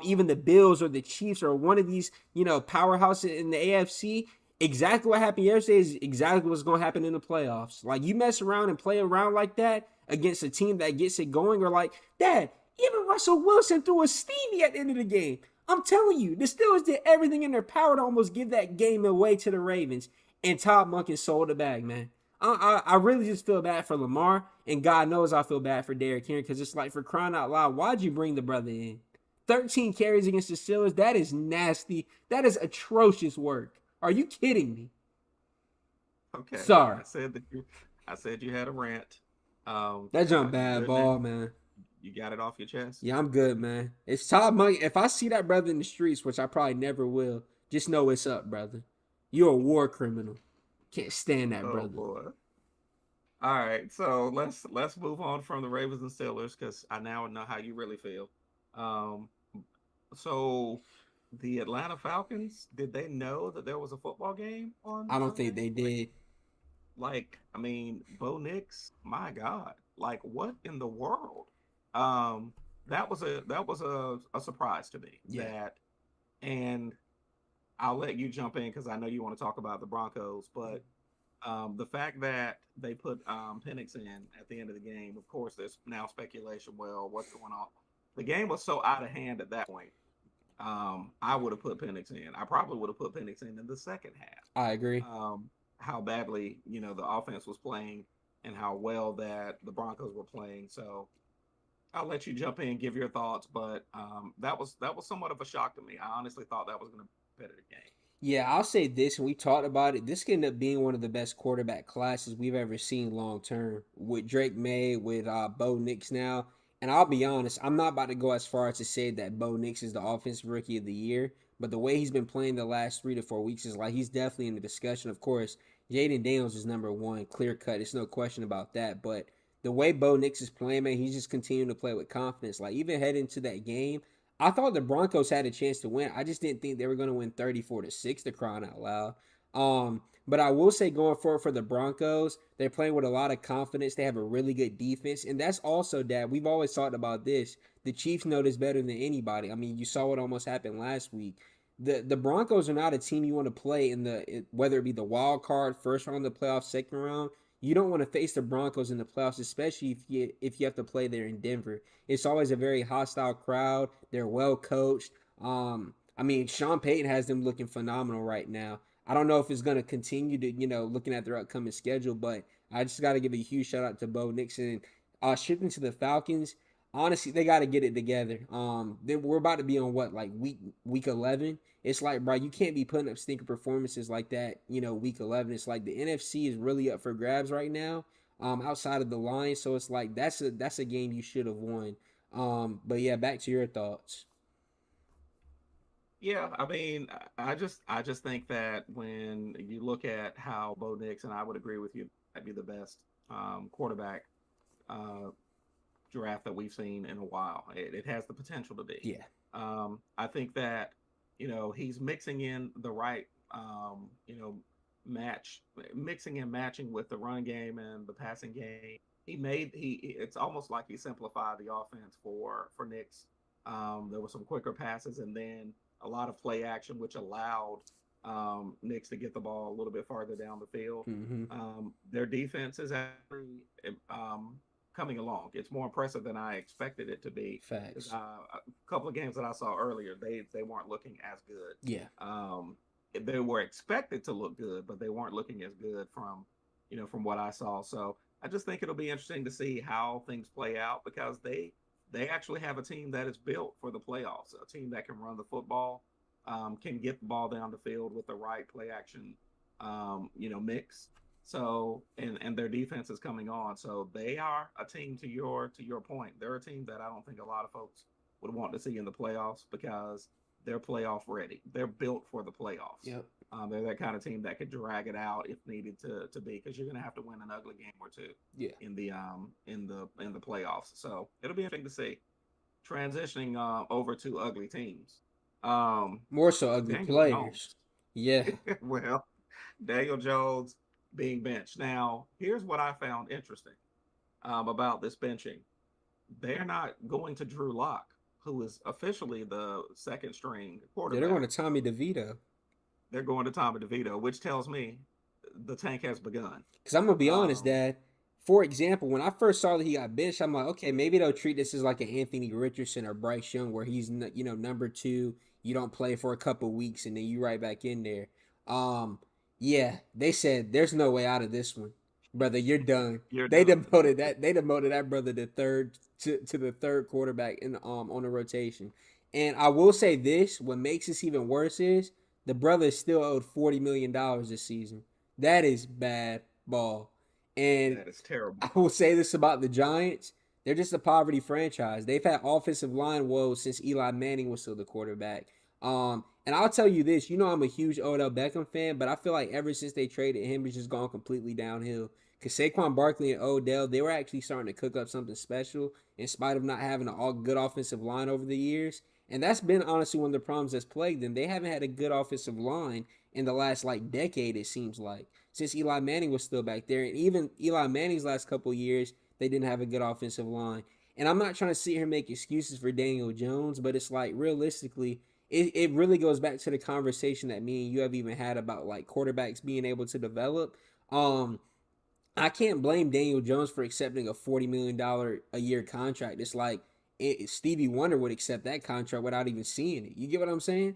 even the Bills or the Chiefs or one of these, powerhouses in the AFC. Exactly what happened yesterday is exactly what's going to happen in the playoffs. Like, you mess around and play around like that against a team that gets it going, or like, Dad, even Russell Wilson threw a Stevie at the end of the game. I'm telling you, the Steelers did everything in their power to almost give that game away to the Ravens, and Todd Monken sold the bag, man. I really just feel bad for Lamar, and God knows I feel bad for Derrick Henry, because it's like, for crying out loud, why'd you bring the brother in? 13 carries against the Steelers, that is nasty. That is atrocious work. Are you kidding me? Okay. Sorry. I said you had a rant. That jump bad ball, man. You got it off your chest? Yeah, I'm good, man. It's Todd Monken. If I see that brother in the streets, which I probably never will, just know it's up, brother. You're a war criminal. Can't stand that, brother. Boy. All right, so let's move on from the Ravens and Steelers, because I now know how you really feel. So the Atlanta Falcons, did they know that there was a football game on? I don't think they did. Bo Nix, my God, like, what in the world? That was a surprise to me. Yeah. And I'll let you jump in, because I know you want to talk about the Broncos, but the fact that they put Penix in at the end of the game, of course, there's now speculation. Well, what's going on? the game was so out of hand at that point. I would have put Penix in. I probably would have put Penix in the second half. I agree. How badly the offense was playing and how well that the Broncos were playing. So I'll let you jump in, give your thoughts, but that was somewhat of a shock to me. I honestly thought that was going to be a competitive game. Yeah, I'll say this, and we talked about it. This could end up being one of the best quarterback classes we've ever seen long term with Drake May, with Bo Nix now. And I'll be honest, I'm not about to go as far as to say that Bo Nix is the offensive rookie of the year, but the way he's been playing the last 3 to 4 weeks is like he's definitely in the discussion. Of course, Jaden Daniels is number one, clear cut. It's no question about that. But the way Bo Nix is playing, man, he's just continuing to play with confidence. Like even heading into that game, I thought the Broncos had a chance to win. I just didn't think they were going to win 34-6 to crying out loud. But I will say going forward for the Broncos, they're playing with a lot of confidence. They have a really good defense. And that's also, Dad, we've always talked about this. The Chiefs know this better than anybody. I mean, you saw what almost happened last week. The Broncos are not a team you want to play whether it be the wild card, first round of the playoffs, second round. You don't want to face the Broncos in the playoffs, especially if you have to play there in Denver. It's always a very hostile crowd. They're well coached. I mean, Sean Payton has them looking phenomenal right now. I don't know if it's going to continue to, looking at their upcoming schedule, but I just got to give a huge shout out to Bo Nixon. Shifting to the Falcons, honestly, they got to get it together. We're about to be on like week 11. It's like, bro, you can't be putting up stinker performances like that, week 11. It's like the NFC is really up for grabs right now, outside of the Lions. So it's like that's a game you should have won. But yeah, back to your thoughts. Yeah, I mean, I just think that when you look at how Bo Nix, and I would agree with you, might be the best quarterback uh, draft that we've seen in a while. It has the potential to be. Yeah. I think that he's mixing in the right mixing and matching with the run game and the passing game. It's almost like he simplified the offense for Nix. There were some quicker passes and then a lot of play action, which allowed Knicks to get the ball a little bit farther down the field. Mm-hmm. Their defense is actually coming along. It's more impressive than I expected it to be. Facts. A couple of games that I saw earlier, they weren't looking as good. Yeah. They were expected to look good, but they weren't looking as good from what I saw. So I just think it'll be interesting to see how things play out because they actually have a team that is built for the playoffs, a team that can run the football, can get the ball down the field with the right play action, mix. So, and their defense is coming on. So they are a team to your point. They're a team that I don't think a lot of folks would want to see in the playoffs because they're playoff ready. They're built for the playoffs. Yep. They're that kind of team that could drag it out if needed to be because you're going to have to win an ugly game or two. Yeah. In the playoffs. So it'll be interesting to see. Transitioning over to ugly teams. More so ugly Daniel players. Jones. Yeah. Well, Daniel Jones being benched. Now, here's what I found interesting about this benching. They're not going to Drew Lock, who is officially the second string quarterback. They're going to Tommy DeVito. They're going to Tommy DeVito, which tells me the tank has begun. Because I'm going to be honest, Dad. For example, when I first saw that he got benched, I'm like, okay, maybe they'll treat this as like an Anthony Richardson or Bryce Young where he's, number 2. You don't play for a couple weeks and then you right back in there. Yeah, they said there's no way out of this one, brother. You're done. They demoted that brother to the third quarterback on the rotation. And I will say this: what makes this even worse is the brother is still owed $40 million this season. That is bad ball. And that is terrible. I will say this about the Giants: they're just a poverty franchise. They've had offensive line woes since Eli Manning was still the quarterback. And I'll tell you this, I'm a huge Odell Beckham fan, but I feel like ever since they traded him, it's just gone completely downhill. Because Saquon Barkley and Odell, they were actually starting to cook up something special in spite of not having a good offensive line over the years. And that's been honestly one of the problems that's plagued them. They haven't had a good offensive line in the last decade, it seems like, since Eli Manning was still back there. And even Eli Manning's last couple of years, they didn't have a good offensive line. And I'm not trying to sit here and make excuses for Daniel Jones, but it's like realistically, it really goes back to the conversation that me and you have even had about quarterbacks being able to develop. I can't blame Daniel Jones for accepting a $40 million a year contract. It's like Stevie Wonder would accept that contract without even seeing it. You get what I'm saying?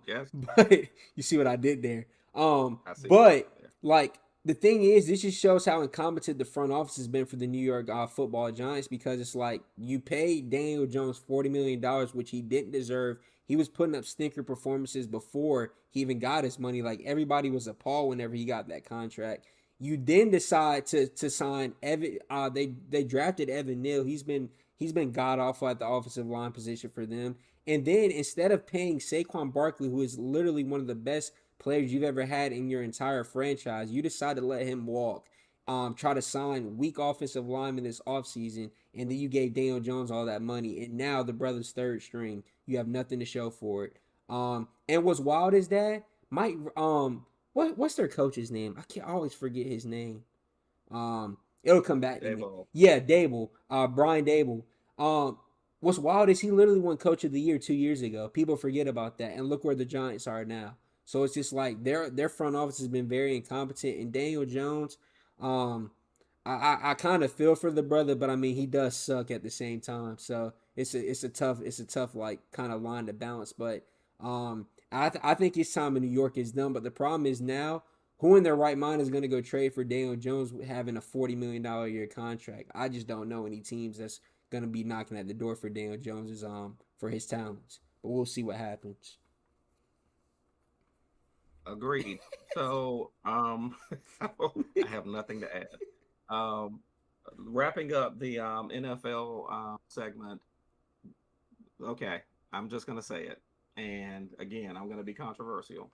Yes, But you see what I did there. I see what you But did there. like the thing is, this just shows how incompetent the front office has been for the New York Football Giants, because it's like you paid Daniel Jones $40 million, which he didn't deserve. He was putting up stinker performances before he even got his money. Like everybody was appalled whenever he got that contract. You then decide to sign Evan. They drafted Evan Neal. He's been god awful at the offensive line position for them. And then instead of paying Saquon Barkley, who is literally one of the best players you've ever had in your entire franchise, you decide to let him walk. Try to sign weak offensive linemen this offseason, and then you gave Daniel Jones all that money, and now the brother's third string. You have nothing to show for it. And what's wild is that Mike. What's their coach's name? I always forget his name. It'll come back to me. Dabo. Yeah, Dable. Brian Dable. Um, what's wild is he literally won Coach of the Year 2 years ago. People forget about that, and look where the Giants are now. So it's just like their front office has been very incompetent. And Daniel Jones, um, I kind of feel for the brother, but I mean he does suck at the same time. So it's a tough like kind of line to balance. But I think his time in New York is done. But the problem is now, who in their right mind is going to go trade for Daniel Jones having a $40 million a year contract? I just don't know any teams that's going to be knocking at the door for Daniel Jones's for his talents. But we'll see what happens. Agreed. So, I have nothing to add. Um, Wrapping up the NFL segment. Okay, I'm just gonna say it, and again, I'm gonna be controversial,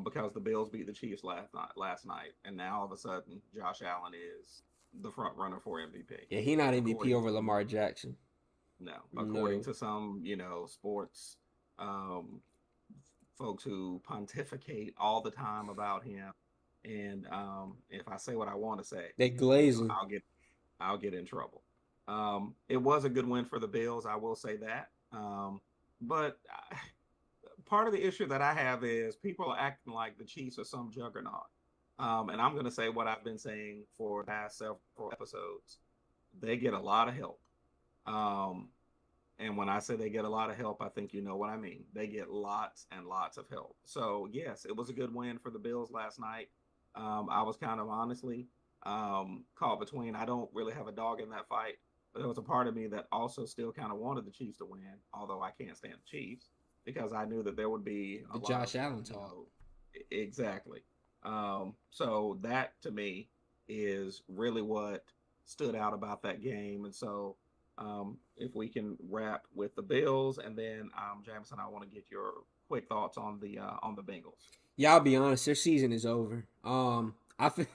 because the Bills beat the Chiefs last night, and now all of a sudden, Josh Allen is the front runner for MVP. Yeah, he not MVP According over to Lamar Jackson. no, according No. to some sports um, folks who pontificate all the time about him. And if I say what I want to say, They glazing. I'll get in trouble. It was a good win for the Bills, I will say that. But part of the issue that I have is people are acting like the Chiefs are some juggernaut. And I'm going to say what I've been saying for the past several episodes. They get a lot of help. Um, and when I say they get a lot of help, I think you know what I mean. They get lots and lots of help. So, yes, it was a good win for the Bills last night. I was kind of honestly caught between. I don't really have a dog in that fight, but there was a part of me that also still kind of wanted the Chiefs to win, although I can't stand the Chiefs because I knew that there would be a The lot of, Josh Allen talk. exactly. So that to me is really what stood out about that game. And so if we can wrap with the Bills, and then Jameson, I want to get your quick thoughts on the Bengals. Yeah, I'll be honest. Their season is over. I feel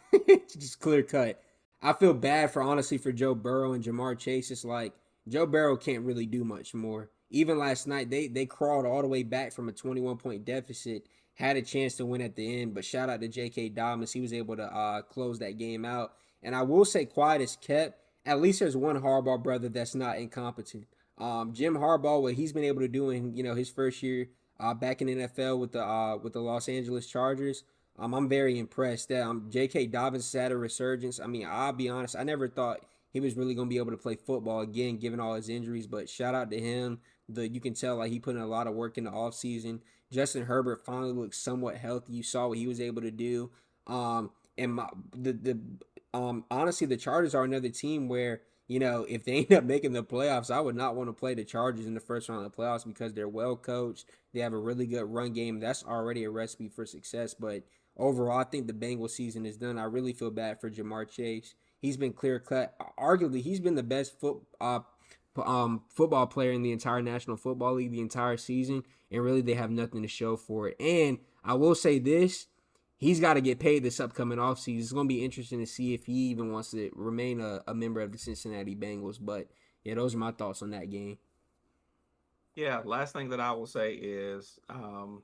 just clear cut. I feel bad for honestly for Joe Burrow and Jamar Chase. It's like Joe Burrow can't really do much more. Even last night, they crawled all the way back from a 21-point deficit, had a chance to win at the end. But shout out to J.K. Dobbins, he was able to close that game out. And I will say, quiet is kept. At least there's one Harbaugh brother that's not incompetent. Jim Harbaugh, what he's been able to do in his first year back in the NFL with the Los Angeles Chargers. I'm very impressed that J.K. Dobbins had a resurgence. I mean, I'll be honest, I never thought he was really going to be able to play football again, given all his injuries. But shout out to him. You can tell like he put in a lot of work in the offseason. Justin Herbert finally looked somewhat healthy. You saw what he was able to do. And honestly, the Chargers are another team where if they end up making the playoffs, I would not want to play the Chargers in the first round of the playoffs because they're well coached. They have a really good run game. That's already a recipe for success. But overall, I think the Bengals season is done. I really feel bad for Jamar Chase. He's been clear cut. Arguably, he's been the best football player in the entire National Football League the entire season. And really, they have nothing to show for it. And I will say this. He's got to get paid this upcoming offseason. It's going to be interesting to see if he even wants to remain a member of the Cincinnati Bengals. But, yeah, those are my thoughts on that game. Yeah, last thing that I will say is, Harbaugh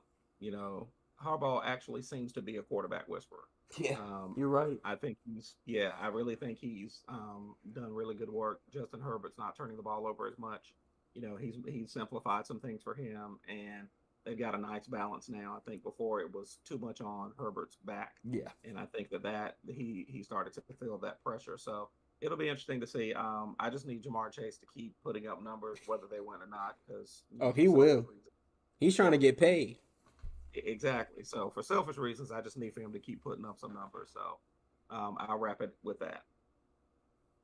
actually seems to be a quarterback whisperer. Yeah, Um, you're right. I really think he's done really good work. Justin Herbert's not turning the ball over as much. He's simplified some things for him, and they've got a nice balance now. I think before it was too much on Herbert's back, Yeah. and I think that he started to feel that pressure. So it'll be interesting to see. I just need Jamar Chase to keep putting up numbers, whether they win or not, because Oh, for he selfish will. reasons. He's trying Yeah, to get paid. exactly. So for selfish reasons, I just need for him to keep putting up some numbers. So I'll wrap it with that.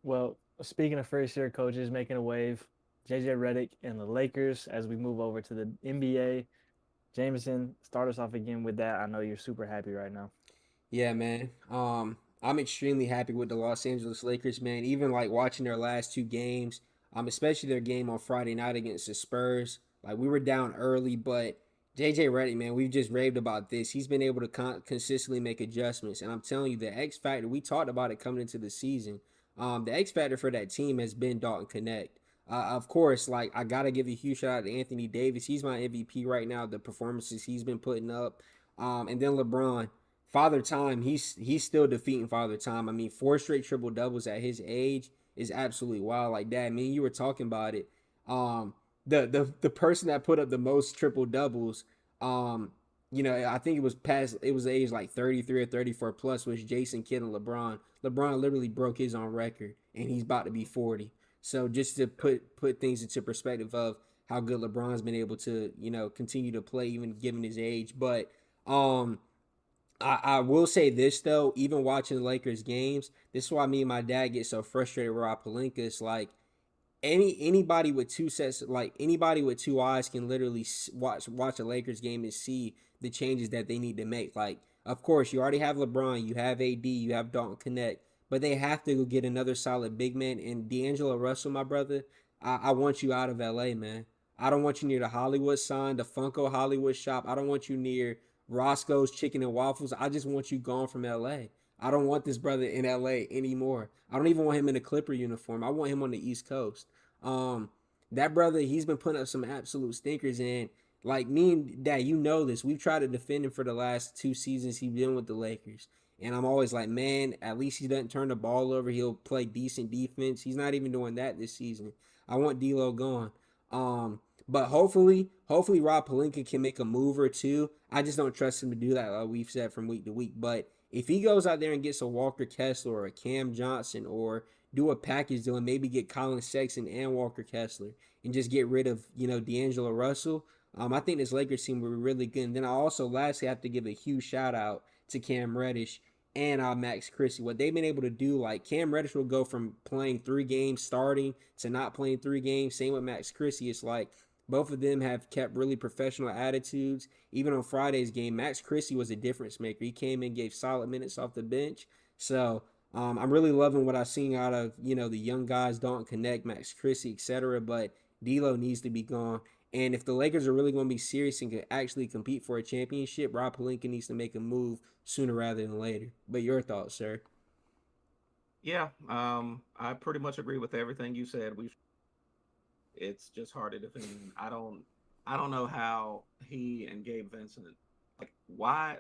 Well, speaking of first year coaches making a wave, JJ Redick and the Lakers as we move over to the NBA. Jameson, start us off again with that. I know you're super happy right now. Yeah, man. I'm extremely happy with the Los Angeles Lakers, man. Even like watching their last two games, especially their game on Friday night against the Spurs. Like we were down early, but JJ Redick, man, we've just raved about this. He's been able to consistently make adjustments, and I'm telling you, the X factor. We talked about it coming into the season. The X factor for that team has been Dalton Connect. Of course, like I gotta give a huge shout out to Anthony Davis. He's my MVP right now. The performances he's been putting up, and then LeBron. Father Time, he's still defeating Father Time. I mean, four straight triple doubles at his age is absolutely wild. Like that, me and you were talking about it. The person that put up the most triple doubles, I think it was age like 33 or 34 plus was Jason Kidd and LeBron. LeBron literally broke his own record, and he's about to be 40. So just to put things into perspective of how good LeBron's been able to continue to play even given his age, but I will say this though, even watching the Lakers games, this is why me and my dad get so frustrated with Rob Pelinka. It's like anybody with two sets, like anybody with two eyes, can literally watch a Lakers game and see the changes that they need to make. Like, of course, you already have LeBron, you have AD, you have Dalton Connect, but they have to go get another solid big man. And D'Angelo Russell, my brother, I want you out of LA, man. I don't want you near the Hollywood sign, the Funko Hollywood shop. I don't want you near Roscoe's Chicken and Waffles. I just want you gone from LA. I don't want this brother in LA anymore. I don't even want him in a Clipper uniform. I want him on the East Coast. Um, that brother, he's been putting up some absolute stinkers, and like me and Dad, you know this. We've tried to defend him for the last two seasons he's been with the Lakers. And I'm always like, man, at least he doesn't turn the ball over. He'll play decent defense. He's not even doing that this season. I want D'Lo gone. But hopefully Rob Pelinka can make a move or two. I just don't trust him to do that, like we've said from week to week. But if he goes out there and gets a Walker Kessler or a Cam Johnson or do a package deal and maybe get Colin Sexton and Walker Kessler and just get rid of, D'Angelo Russell, I think this Lakers team will be really good. And then I also lastly have to give a huge shout out to Cam Reddish and Max Christie. What they've been able to do, like Cam Reddish will go from playing 3 games starting to not playing 3 games. Same with Max Christie. It's like both of them have kept really professional attitudes. Even on Friday's game, Max Christie was a difference maker. He came in, gave solid minutes off the bench. So I'm really loving what I've seen out of, the young guys, Dalton Connect, Max Christie, etc. But D'Lo needs to be gone. And if the Lakers are really going to be serious and can actually compete for a championship, Rob Pelinka needs to make a move sooner rather than later. But your thoughts, sir? Yeah, I pretty much agree with everything you said. It's just hard to defend. I don't know how he and Gabe Vincent, like why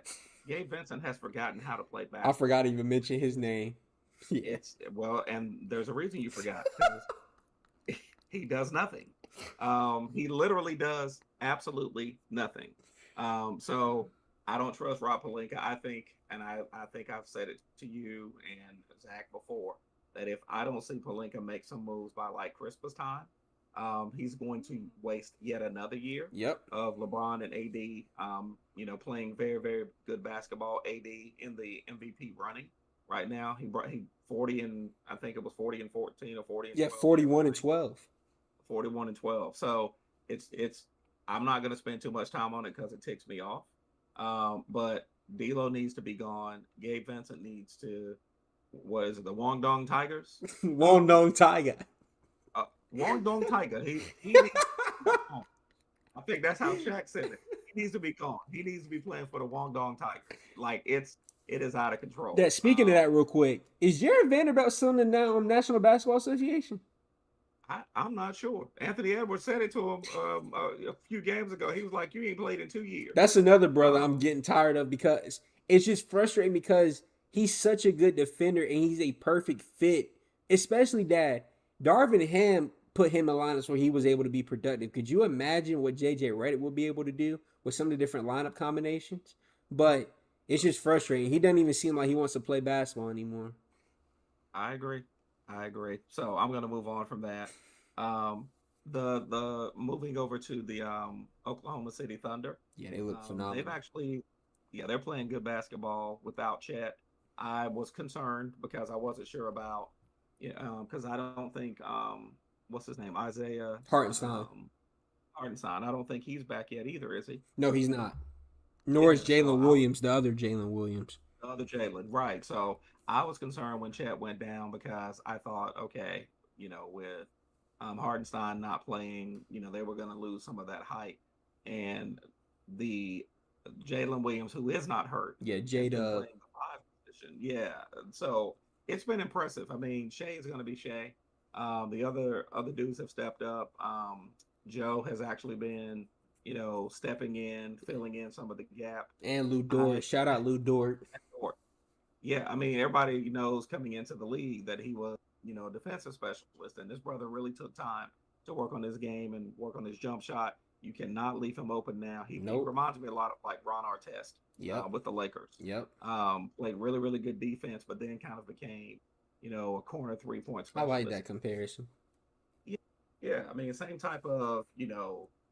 Gabe Vincent has forgotten how to play I basketball. forgot to even mention his name. Yeah. It's well, and there's a reason you forgot because he does nothing. He literally does absolutely nothing. So I don't trust Rob Pelinka. I think, and I think I've said it to you and Zach before, that if I don't see Pelinka make some moves by like Christmas time, he's going to waste yet another year Yep. of LeBron and AD, playing very, very good basketball. AD in the MVP running right now. He 40 and I think it was 40 and 14 or 40 and Yeah, 12. 41 and 12. 41 and 12. So it's I'm not going to spend too much time on it because it ticks me off. But D'Lo needs to be gone. Gabe Vincent needs to. What is it? The Wong Dong Tigers. Wong Dong Tiger. Wong Dong Tiger. He needs to be gone. I think that's how Shaq said it. He needs to be gone. He needs to be playing for the Wong Dong Tigers. Like it is out of control. That speaking of that real quick, is Jared Vanderbilt still in the National Basketball Association? I'm not sure. Anthony Edwards said it to him a few games ago. He was like, "You ain't played in 2 years." That's another brother I'm getting tired of because it's just frustrating because he's such a good defender and he's a perfect fit, especially that Darvin Ham put him in lineups where he was able to be productive. Could you imagine what JJ Redick would be able to do with some of the different lineup combinations? But it's just frustrating. He doesn't even seem like he wants to play basketball anymore. I agree. I agree. So I'm going to move on from that. Um, the moving over to the Oklahoma City Thunder. Yeah, they look They've phenomenal. actually, yeah, they're playing good basketball without Chet. I was concerned because I wasn't sure about, yeah, because I don't think what's his name, Isaiah Hartenstein. um, Hartenstein. I don't think he's back yet either, is he? No, he's not. Nor is Yeah. So Jalen I was Williams, the other Jalen Williams. the other Jalen, right? So I was concerned when Chet went down because I thought, okay, with Hardenstein not playing, they were going to lose some of that height, and the Jalen Williams, who is not hurt, Yeah, has J been Dub. playing the five position. Yeah, so it's been impressive. I mean, Shea is going to be Shea. The other dudes have stepped up. Joe has actually been, stepping in, filling in some of the gap. And Lou I Dort. Shout out Lou Dort. Yeah, I mean, everybody knows coming into the league that he was, a defensive specialist, and this brother really took time to work on his game and work on his jump shot. You cannot leave him open now. He Nope. reminds me a lot of like Ron Artest Yep. with the Lakers. Yep. Played really, really good defense, but then kind of became, a corner 3-point I like specialist. that comparison. Yeah, yeah. I mean, same type of,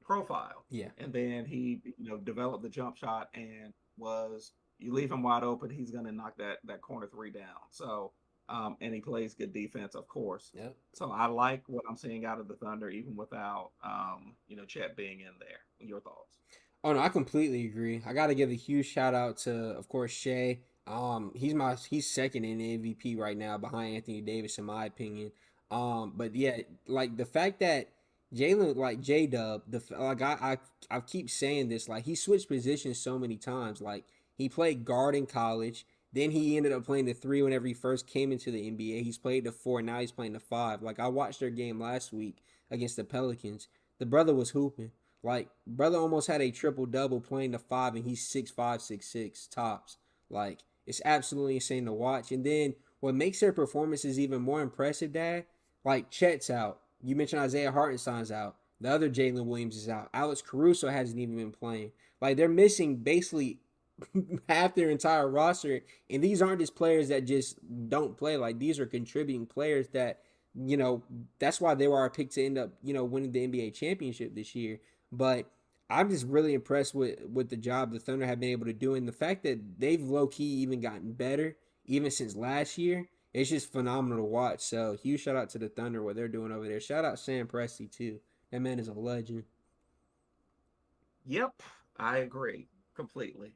profile. Yeah. And then he, developed the jump shot and was you leave him wide open, he's gonna knock that corner three down. So and he plays good defense, of course. Yep. So I like what I'm seeing out of the Thunder, even without Chet being in there. Your thoughts? Oh no, I completely agree. I got to give a huge shout out to, of course, Shea. He's second in MVP right now behind Anthony Davis, in my opinion. But yeah, like the fact that Jalen, like J Dub, I keep saying this, like he switched positions so many times. Like he played guard in college, then he ended up playing the three whenever he first came into the NBA. He's played the four, now he's playing the five. Like I watched their game last week against the Pelicans. The brother was hooping. Like brother almost had a triple double playing the five, and he's 6'5", 6'6" tops. Like it's absolutely insane to watch. And then what makes their performances even more impressive, Dad, like Chet's out. You mentioned Isaiah Hartenstein's out. The other Jalen Williams is out. Alex Caruso hasn't even been playing. Like they're missing basically half their entire roster, and these aren't just players that just don't play. Like these are contributing players that that's why they were our pick to end up winning the NBA championship this year. But I'm just really impressed with the job the Thunder have been able to do, and the fact that they've low key even gotten better even since last year. It's just phenomenal to watch. So huge shout out to the Thunder, what they're doing over there. Shout out Sam Presti too. That man is a legend. Yep, I agree completely.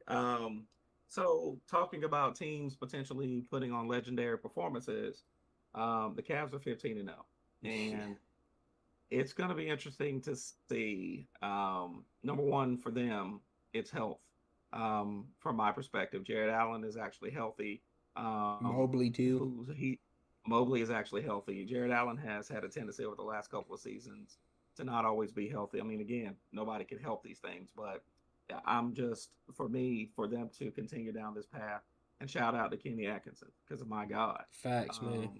So talking about teams potentially putting on legendary performances, the Cavs are 15-0, and it's going to be interesting to see. Number one for them, it's health. From my perspective, Jared Allen is actually healthy. Mobley too. Mobley is actually healthy. Jared Allen has had a tendency over the last couple of seasons to not always be healthy. I mean, again, nobody can help these things, but I'm just for them to continue down this path. And shout out to Kenny Atkinson because of my God, Facts, man.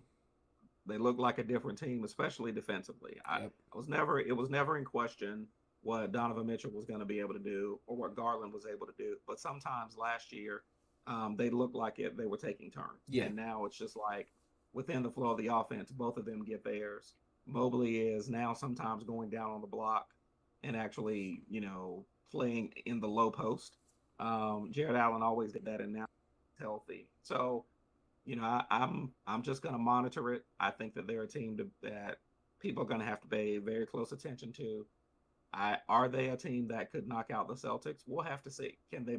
they look like a different team, especially defensively. Yep. It was never in question what Donovan Mitchell was going to be able to do or what Garland was able to do. But sometimes last year, they looked like they were taking turns. Yeah. And now it's just like within the flow of the offense, both of them get theirs. Mobley is now sometimes going down on the block and actually, playing in the low post. Jared Allen always did that, and now he's healthy. So, I'm just going to monitor it. I think that they're a team that people are going to have to pay very close attention to. Are they a team that could knock out the Celtics? We'll have to see. Can they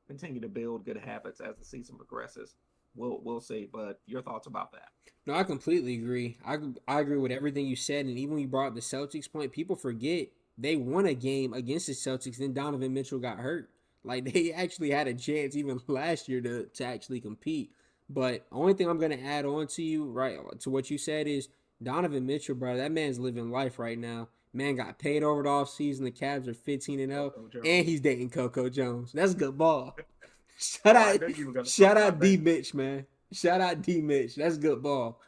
continue to build good habits as the season progresses? We'll see. But your thoughts about that? No, I completely agree. I agree with everything you said, and even when you brought up the Celtics point, people forget they won a game against the Celtics. Then Donovan Mitchell got hurt. Like they actually had a chance even last year to actually compete. But only thing I'm gonna add on to you, right, to what you said is Donovan Mitchell, bro. That man's living life right now. Man got paid over the offseason. The Cavs are 15-0, and he's dating Coco Jones. That's good ball. Shout out D Mitch, man. Shout out D Mitch. That's good ball.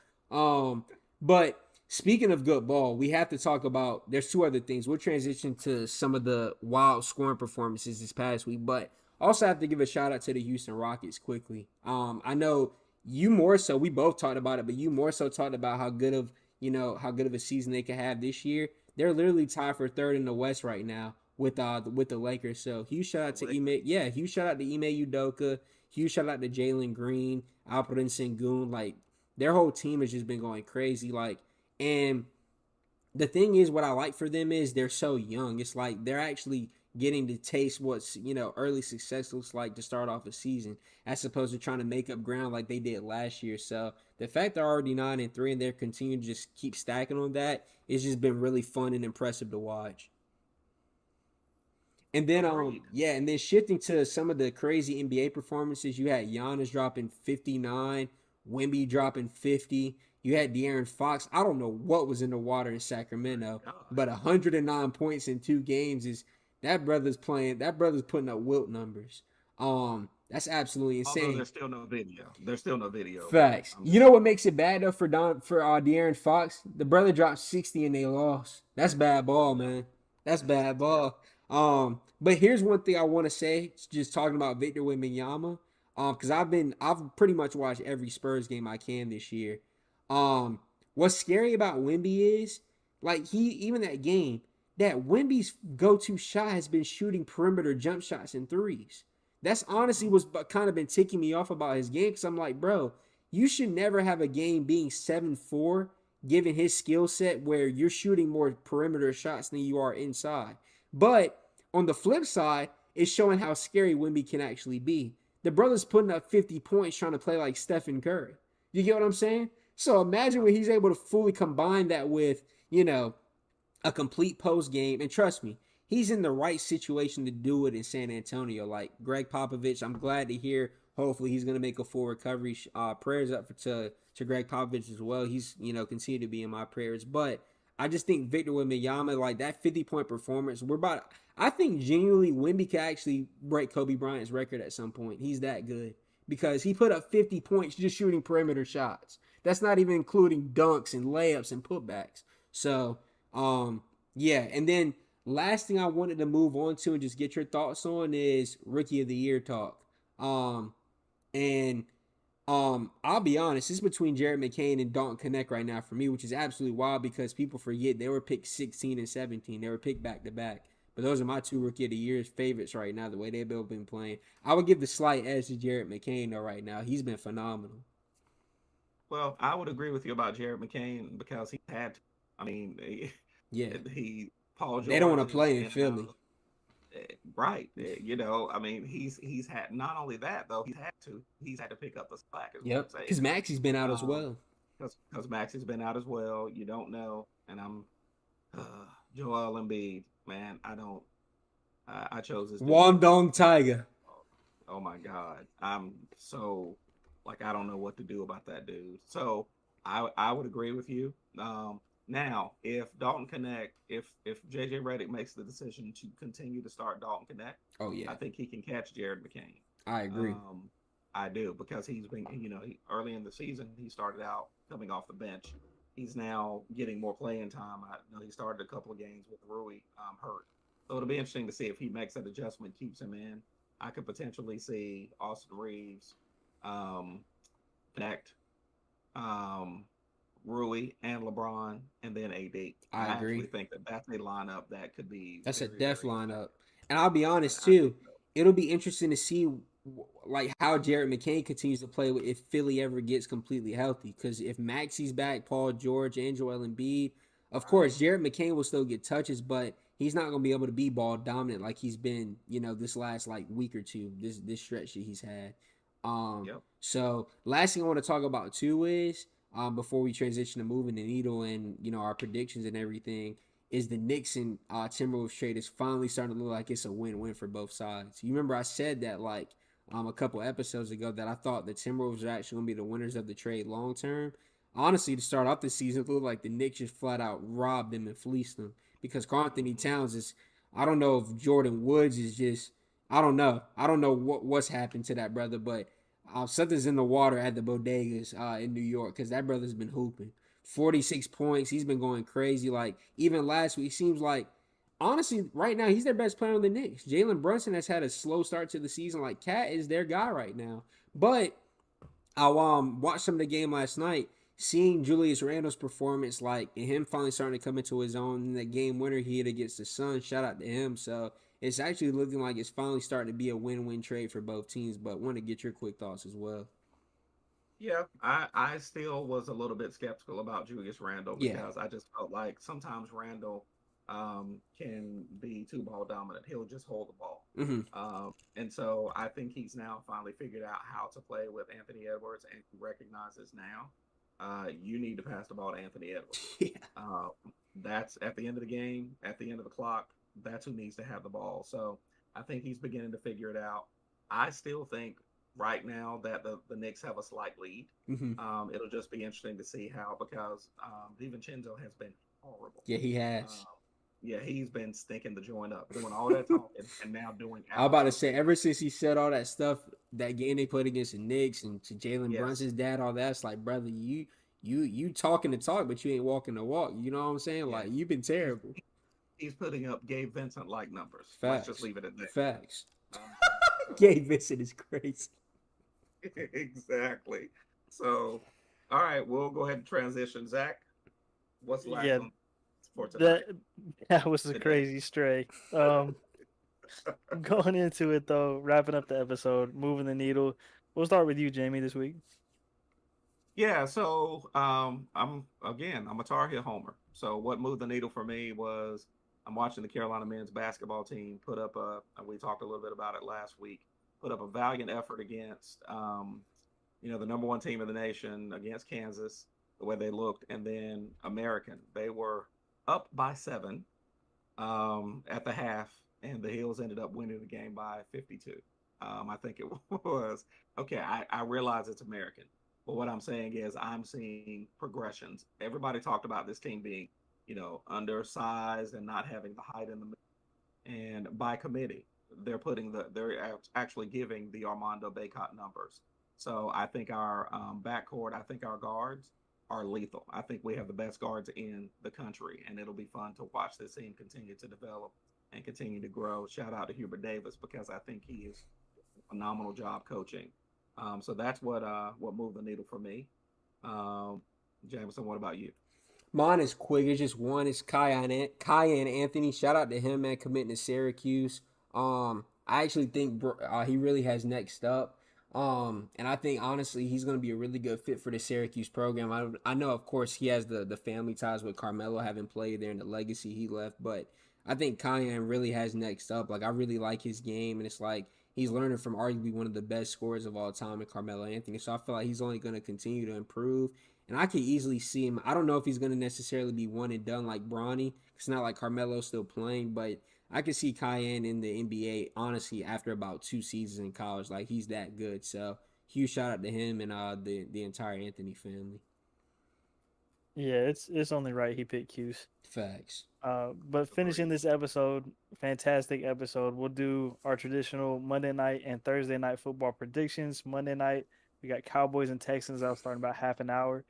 But speaking of good ball, we have to talk about. There's two other things. We'll transition to some of the wild scoring performances this past week, but also have to give a shout out to the Houston Rockets quickly. I know you more so, we both talked about it, but you more so talked about how good of a season they could have this year. They're literally tied for third in the West right now with the Lakers. So huge shout out to Ime. Yeah, huge shout out to Ime Udoka. Huge shout out to Jalen Green, Alperen Sengun. Like their whole team has just been going crazy. Like, and the thing is, what I like for them is they're so young. It's like they're actually getting to taste what's early success looks like to start off a season, as opposed to trying to make up ground like they did last year. So the fact they're already 9-3 and they're continuing to just keep stacking on that, it's just been really fun and impressive to watch. And then and then shifting to some of the crazy NBA performances, you had Giannis dropping 59, Wemby dropping 50. You had De'Aaron Fox. I don't know what was in the water in Sacramento, but 109 points in 2 games is that brother's playing. That brother's putting up Wilt numbers. That's absolutely insane. Although there's still no video. There's still no video. Facts. You know what makes it bad though for De'Aaron Fox? The brother dropped 60 and they lost. That's bad ball, man. That's bad ball. But here's one thing I want to say, just talking about Victor Wembanyama, because I've pretty much watched every Spurs game I can this year. What's scary about Wemby is, like, even that game, that Wemby's go-to shot has been shooting perimeter jump shots and threes. That's honestly what's kind of been ticking me off about his game, because I'm like, bro, you should never have a game being 7-4, given his skill set, where you're shooting more perimeter shots than you are inside. But on the flip side, it's showing how scary Wemby can actually be. The brother's putting up 50 points trying to play like Stephen Curry. You get what I'm saying? So imagine when he's able to fully combine that with, a complete post game. And trust me, he's in the right situation to do it in San Antonio. Like Greg Popovich, I'm glad to hear. Hopefully he's going to make a full recovery. Prayers up to Greg Popovich as well. He's, continue to be in my prayers. But I just think Victor Wembanyama, like that 50-point performance, I think genuinely Wemby could actually break Kobe Bryant's record at some point. He's that good because he put up 50 points just shooting perimeter shots. That's not even including dunks and layups and putbacks. So, and then last thing I wanted to move on to and just get your thoughts on is Rookie of the Year talk. I'll be honest, it's between Jared McCain and Dalton Knecht right now for me, which is absolutely wild because people forget they were picked 16 and 17. They were picked back-to-back. But those are my 2 Rookie of the Year favorites right now, the way they've both been playing. I would give the slight edge to Jared McCain, though, right now. He's been phenomenal. Well, I would agree with you about Jared McCain because he had to. I mean, Paul George. They don't want to play in Philly. Right. I mean, he's had, not only that, though, he's had to pick up the slack. Yep. Because Maxi's been out as well. Because Maxi's been out as well. You don't know. And I'm Joel Embiid, man, I chose this. Wandong Tiger. Oh my God. I'm so, like, I don't know what to do about that dude. So I would agree with you. Now, if Dalton Knecht, if JJ Redick makes the decision to continue to start Dalton Knecht, I think he can catch Jared McCain. I agree. I do, because he's been, early in the season, he started out coming off the bench. He's now getting more playing time. I know he started a couple of games with Rui hurt. So it'll be interesting to see if he makes that adjustment, keeps him in. I could potentially see Austin Reeves, Knecht, Rui, and LeBron, and then AD. I agree. Actually think that's a lineup that could be. That's very, a def lineup. And I'll be honest, too, it'll be interesting to see like how Jared McCain continues to play if Philly ever gets completely healthy. Because if Maxi's back, Paul George, and Joel Embiid, of course, Jared McCain will still get touches, but he's not going to be able to be ball dominant like he's been, this last like week or two, this stretch that he's had. So last thing I want to talk about too is before we transition to moving the needle and our predictions and everything, is the Knicks and Timberwolves trade is finally starting to look like it's a win-win for both sides. You remember I said that like a couple episodes ago that I thought the Timberwolves are actually going to be the winners of the trade long term. Honestly, to start off the season, it looked like the Knicks just flat out robbed them and fleeced them, because Karl-Anthony Towns is, I don't know if Jordan Woods is just, I don't know what's happened to that brother, but something's in the water at the bodegas in New York, because that brother's been hooping. 46 points. He's been going crazy. Like, even last week, seems like, honestly, right now, he's their best player on the Knicks. Jalen Brunson has had a slow start to the season. Like, Cat is their guy right now. But I watched some of the game last night. Seeing Julius Randle's performance, like and him finally starting to come into his own in the game winner he hit against the Suns. Shout out to him. So it's actually looking like it's finally starting to be a win-win trade for both teams. But want to get your quick thoughts as well. Yeah, I still was a little bit skeptical about Julius Randle Yeah. because I just felt like sometimes Randle can be two ball dominant. He'll just hold the ball. Hmm. And so I think he's now finally figured out how to play with Anthony Edwards and he recognizes now you need to pass the ball to Anthony Edwards. Yeah. Uh, that's at the end of the game, at the end of the clock, that's who needs to have the ball. So I think he's beginning to figure it out. I still think right now that the Knicks have a slight lead. Hmm. It'll just be interesting to see how because DiVincenzo has been horrible. Yeah, he has. Um, yeah, he's been stinking the joint up, doing all that talking and now doing I was about to absolutely say, ever since he said all that stuff, that game they played against the Knicks and to Jalen yes. Brunson's dad, all that, it's like, brother, you talking the talk, but you ain't walking the walk. You know what I'm saying? Yeah, Like, you've been he's terrible. he's putting up Gabe Vincent like numbers. Let's just Facts. leave it at that. Facts. Um, so Gabe Vincent is crazy. exactly. So, all right, we'll go ahead and transition. Zach, what's last Yeah, on for that tonight? that was a Today. crazy stray. Going into it though, wrapping up the episode, moving the needle. We'll start with you, Jamie, this week. Yeah, so I'm a Tar Heel homer. So what moved the needle for me was I'm watching the Carolina men's basketball team put up and we talked a little bit about it last week, put up a valiant effort against the number one team in the nation against Kansas, the way they looked, and then American. They were up by 7 at the half, and the Heels ended up winning the game by 52. I think it was okay. I realize it's American, but what I'm saying is I'm seeing progressions. Everybody talked about this team being, undersized and not having the height in the middle. And by committee, they're actually giving the Armando Bacot numbers. So I think our backcourt, I think our guards are lethal. I think we have the best guards in the country, and it'll be fun to watch this team continue to develop and continue to grow. Shout out to Hubert Davis because I think he is a phenomenal job coaching. So that's what moved the needle for me. Um, Jameson, what about you? Mine is quick. It's just one. It's Kyan Anthony. Shout out to him, man, committing to Syracuse. I actually think he really has next up. And I think honestly he's going to be a really good fit for the Syracuse program. I know, of course, he has the family ties with Carmelo having played there and the legacy he left, but I think Kyan really has next up. Like I really like his game, and it's like he's learning from arguably one of the best scorers of all time in Carmelo Anthony. So I feel like he's only going to continue to improve. And I can easily see him. I don't know if he's going to necessarily be one and done like Bronny. It's not like Carmelo's still playing, but I can see Cayenne in the NBA, honestly, after about 2 seasons in college. Like, he's that good. So, huge shout out to him and the entire Anthony family. Yeah, it's only right he picked Cuse. Facts. But finishing Agreed. this episode, fantastic episode. We'll do our traditional Monday night and Thursday night football predictions. Monday night, we got Cowboys and Texans out starting about half an hour.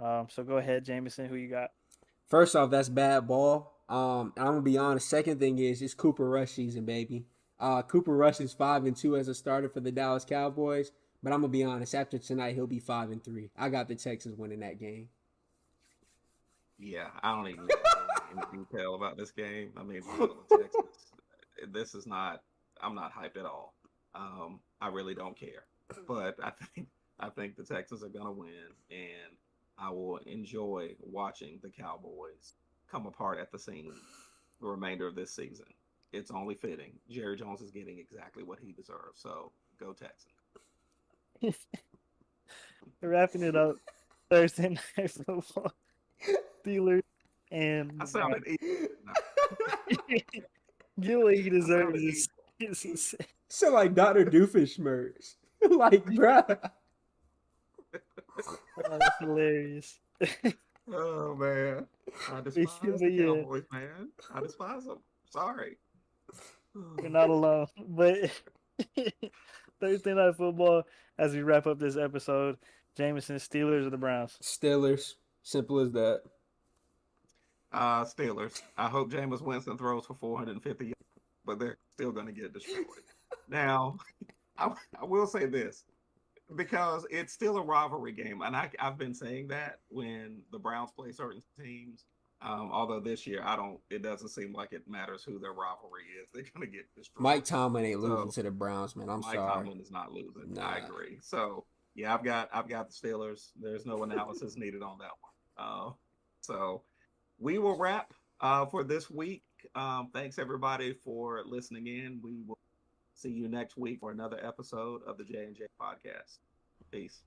So go ahead, Jameson, who you got? First off, that's bad ball. And I'm gonna be honest. Second thing is it's Cooper Rush season, baby. Cooper Rush is 5-2 as a starter for the Dallas Cowboys. But I'm gonna be honest. After tonight, he'll be 5-3. I got the Texans winning that game. Yeah, I don't even need to go into any detail about this game. I mean, the Texans, this is not. I'm not hyped at all. I really don't care. But I think the Texans are gonna win, and I will enjoy watching the Cowboys come apart at the seams the remainder of this season. It's only fitting. Jerry Jones is getting exactly what he deserves. So go Texans. Wrapping it up, Thursday night football, Steelers I and sounded get what he I sounded deserves. evil. It's So like Dr. Doofenshmirtz. Like, bruh. that's hilarious. Oh man, I But despise the yeah, Cowboys, man. I despise them. Sorry. you're not alone. But Thursday night football, as we wrap up this episode, Jameson, Steelers or the Browns? Steelers. Simple as that. Steelers. I hope Jameis Winston throws for 450 yards, but they're still going to get destroyed. Now, I will say this: because it's still a rivalry game, and I've been saying that when the Browns play certain teams. Although this year, it doesn't seem like it matters who their rivalry is. They're gonna get destroyed. Mike Tomlin ain't losing So to the Browns, man. I'm Mike sorry. Tomlin is not losing. Nah. I agree. So yeah, I've got the Steelers. There's no analysis needed on that one. So we will wrap for this week. Thanks everybody for listening in. We will see you next week for another episode of the J&J Podcast. Peace.